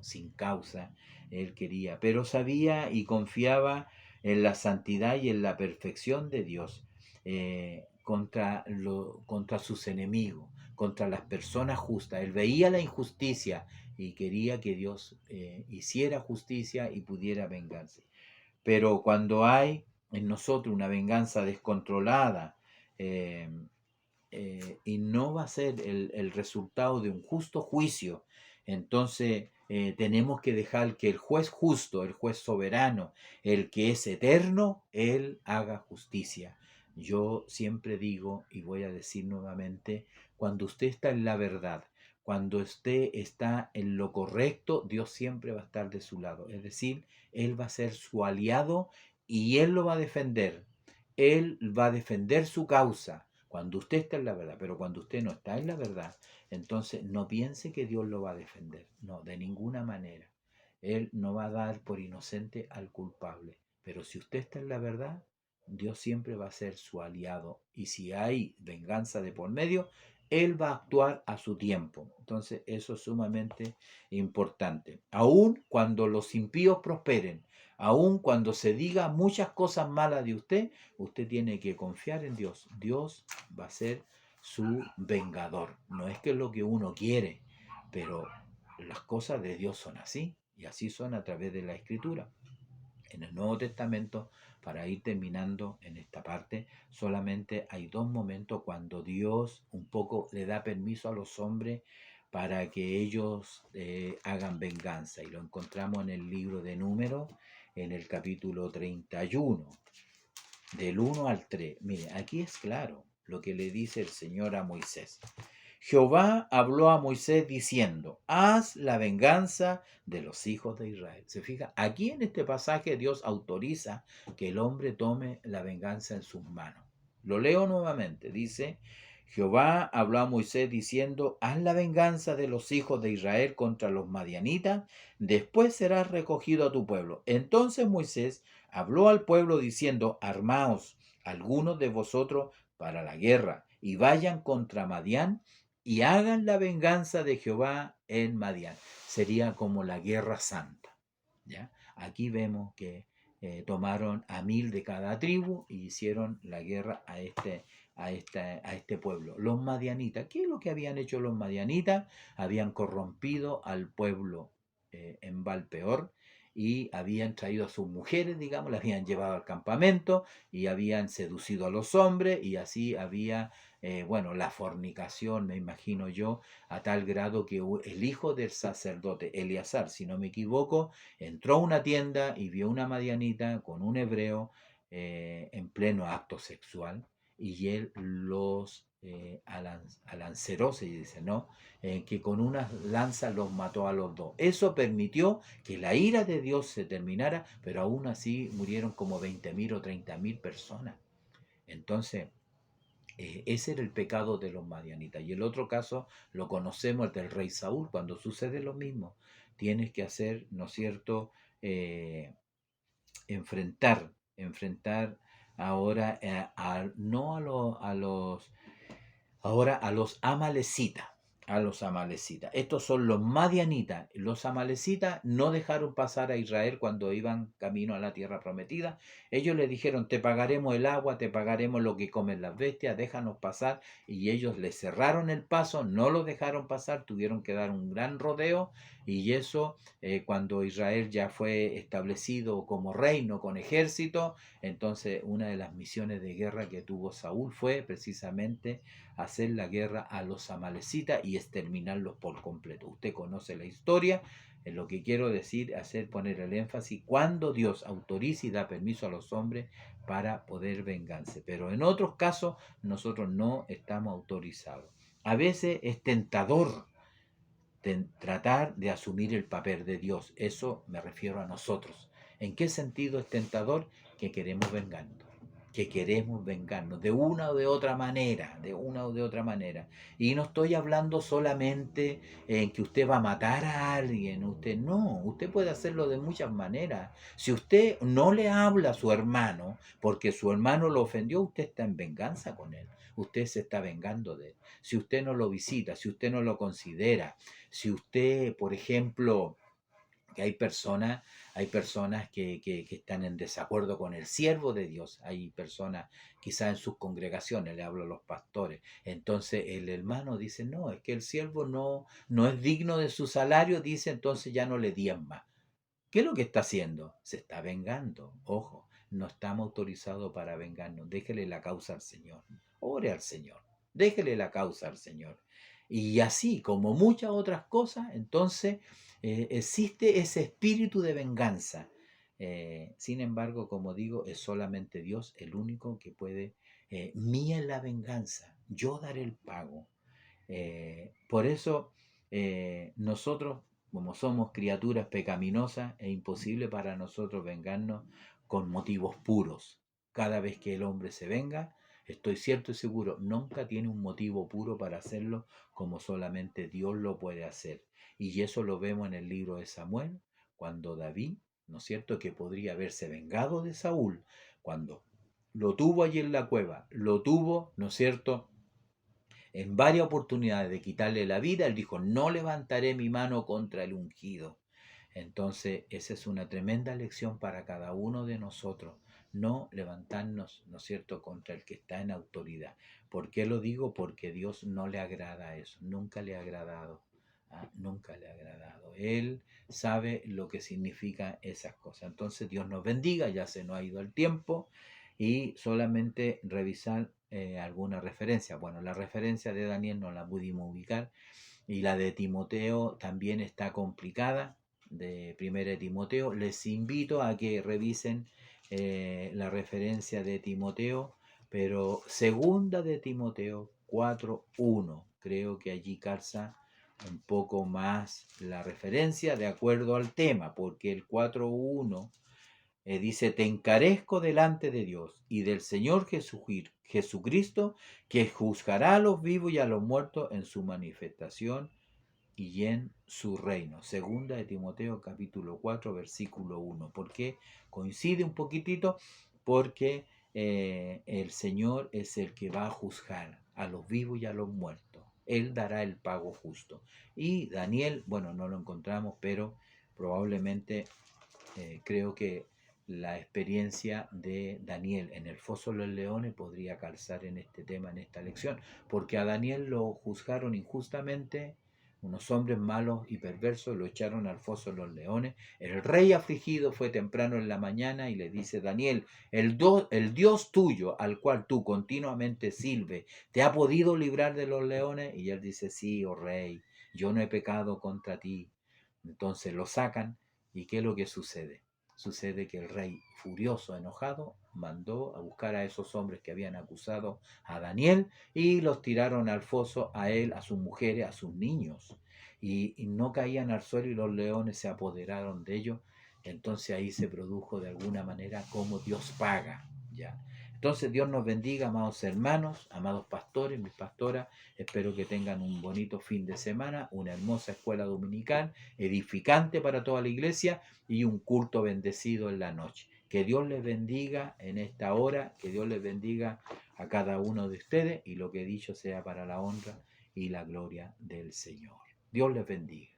sin causa, él quería, pero sabía y confiaba en la santidad y en la perfección de Dios contra sus enemigos, contra las personas justas. Él veía la injusticia y quería que Dios hiciera justicia y pudiera vengarse. Pero cuando hay en nosotros una venganza descontrolada, eh, y no va a ser el resultado de un justo juicio. Entonces tenemos que dejar que el juez justo, el juez soberano, el que es eterno, él haga justicia. Yo siempre digo, y voy a decir nuevamente, cuando usted está en la verdad, cuando usted está en lo correcto, Dios siempre va a estar de su lado. Es decir, Él va a ser su aliado y Él lo va a defender. Él va a defender su causa cuando usted está en la verdad, pero cuando usted no está en la verdad, entonces no piense que Dios lo va a defender. No, de ninguna manera. Él no va a dar por inocente al culpable. Pero si usted está en la verdad, Dios siempre va a ser su aliado. Y si hay venganza de por medio, Él va a actuar a su tiempo. Entonces eso es sumamente importante. Aun cuando los impíos prosperen, aun cuando se diga muchas cosas malas de usted, usted tiene que confiar en Dios. Dios va a ser su vengador. No es que es lo que uno quiere, pero las cosas de Dios son así, y así son a través de la Escritura. En el Nuevo Testamento, para ir terminando en esta parte, solamente hay dos momentos cuando Dios un poco le da permiso a los hombres para que ellos hagan venganza. Y lo encontramos en el libro de Números, en el capítulo 31 del 1 al 3. Mire, aquí es claro lo que le dice el Señor a Moisés. Jehová habló a Moisés diciendo, haz la venganza de los hijos de Israel. Se fija, aquí en este pasaje Dios autoriza que el hombre tome la venganza en sus manos. Lo leo nuevamente, dice, Jehová habló a Moisés diciendo, haz la venganza de los hijos de Israel contra los madianitas, después serás recogido a tu pueblo. Entonces Moisés habló al pueblo diciendo, armaos algunos de vosotros para la guerra y vayan contra Madián y hagan la venganza de Jehová en Madián. Sería como la guerra santa. ¿Ya? Aquí vemos que tomaron a 1000 de cada tribu y hicieron la guerra a este pueblo. Los madianitas, ¿qué es lo que habían hecho los madianitas? Habían corrompido al pueblo en Valpeor y habían traído a sus mujeres, digamos, las habían llevado al campamento y habían seducido a los hombres y así había, bueno, la fornicación, me imagino yo, a tal grado que el hijo del sacerdote, Eleazar, si no me equivoco, entró a una tienda y vio una madianita con un hebreo en pleno acto sexual y él los alanceró, se dice, ¿no? Que con una lanza los mató a los dos. Eso permitió que la ira de Dios se terminara, pero aún así murieron como 20.000 o 30.000 personas. Entonces, ese era el pecado de los madianitas. Y el otro caso lo conocemos, el del rey Saúl, cuando sucede lo mismo. Tienes que hacer, ¿no es cierto?, enfrentar ahora no ahora a los amalecitas. A los amalecitas. Estos son los madianitas. Los amalecitas no dejaron pasar a Israel cuando iban camino a la tierra prometida. Ellos le dijeron, te pagaremos el agua, te pagaremos lo que comen las bestias, déjanos pasar. Y ellos le cerraron el paso, no lo dejaron pasar, tuvieron que dar un gran rodeo. Y eso, cuando Israel ya fue establecido como reino, con ejército, entonces una de las misiones de guerra que tuvo Saúl fue precisamente hacer la guerra a los amalecitas y exterminarlos por completo. Usted conoce la historia. Lo que quiero decir, poner el énfasis cuando Dios autoriza y da permiso a los hombres para poder vengarse. Pero en otros casos nosotros no estamos autorizados. A veces es tentador tratar de asumir el papel de Dios. Eso me refiero a nosotros. ¿En qué sentido es tentador? Que queremos vengarnos. Que queremos vengarnos de una o de otra manera, de una o de otra manera. Y no estoy hablando solamente en que usted va a matar a alguien, usted puede hacerlo de muchas maneras. Si usted no le habla a su hermano porque su hermano lo ofendió, usted está en venganza con él. Usted se está vengando de él. Si usted no lo visita, si usted no lo considera, si usted, por ejemplo, que hay personas que están en desacuerdo con el siervo de Dios, hay personas quizás en sus congregaciones, le hablo a los pastores, entonces el hermano dice, no, es que el siervo no es digno de su salario, dice, entonces ya no le diezma. ¿Qué es lo que está haciendo? Se está vengando, ojo, no estamos autorizados para vengarnos, déjele la causa al Señor, ore al Señor, déjele la causa al Señor. Y así como muchas otras cosas, entonces existe ese espíritu de venganza. Sin embargo, como digo, es solamente Dios el único que puede, mía es la venganza, yo daré el pago. Por eso nosotros, como somos criaturas pecaminosas, es imposible para nosotros vengarnos con motivos puros. Cada vez que el hombre se venga, estoy cierto y seguro, nunca tiene un motivo puro para hacerlo como solamente Dios lo puede hacer. Y eso lo vemos en el libro de Samuel, cuando David, ¿no es cierto?, que podría haberse vengado de Saúl, cuando lo tuvo allí en la cueva, lo tuvo, ¿no es cierto?, en varias oportunidades de quitarle la vida, él dijo, no levantaré mi mano contra el ungido. Entonces, esa es una tremenda lección para cada uno de nosotros, no levantarnos, ¿no es cierto?, contra el que está en autoridad. ¿Por qué lo digo? Porque Dios no le agrada eso, nunca le ha agradado. Nunca le ha agradado. Él sabe lo que significan esas cosas. Entonces Dios nos bendiga, ya se nos ha ido el tiempo y solamente revisar alguna referencia. Bueno, la referencia de Daniel no la pudimos ubicar y la de Timoteo también está complicada, de primera de Timoteo. Les invito a que revisen la referencia de Timoteo, pero segunda de Timoteo 4:1, creo que allí calza un poco más la referencia de acuerdo al tema, porque el 4:1 dice, te encarezco delante de Dios y del Señor Jesucristo, que juzgará a los vivos y a los muertos en su manifestación y en su reino. Segunda de Timoteo capítulo 4 versículo 1. ¿Por qué coincide un poquitito? Porque el Señor es el que va a juzgar a los vivos y a los muertos. Él dará el pago justo. Y Daniel, bueno, no lo encontramos, pero probablemente creo que la experiencia de Daniel en el foso de los leones podría calzar en este tema, en esta lección, porque a Daniel lo juzgaron injustamente, unos hombres malos y perversos lo echaron al foso de los leones. El rey afligido fue temprano en la mañana y le dice: Daniel, el Dios tuyo, al cual tú continuamente sirves, ¿te ha podido librar de los leones? Y él dice: sí, oh rey, yo no he pecado contra ti. Entonces lo sacan, y ¿qué es lo que sucede? Sucede que el rey, furioso, enojado, mandó a buscar a esos hombres que habían acusado a Daniel y los tiraron al foso, a él, a sus mujeres, a sus niños. Y no caían al suelo y los leones se apoderaron de ellos. Entonces ahí se produjo de alguna manera como Dios paga, ¿ya? Entonces Dios nos bendiga, amados hermanos, amados pastores, mis pastoras. Espero que tengan un bonito fin de semana, una hermosa escuela dominical, edificante para toda la iglesia, y un culto bendecido en la noche. Que Dios les bendiga en esta hora, que Dios les bendiga a cada uno de ustedes, y lo que he dicho sea para la honra y la gloria del Señor. Dios les bendiga.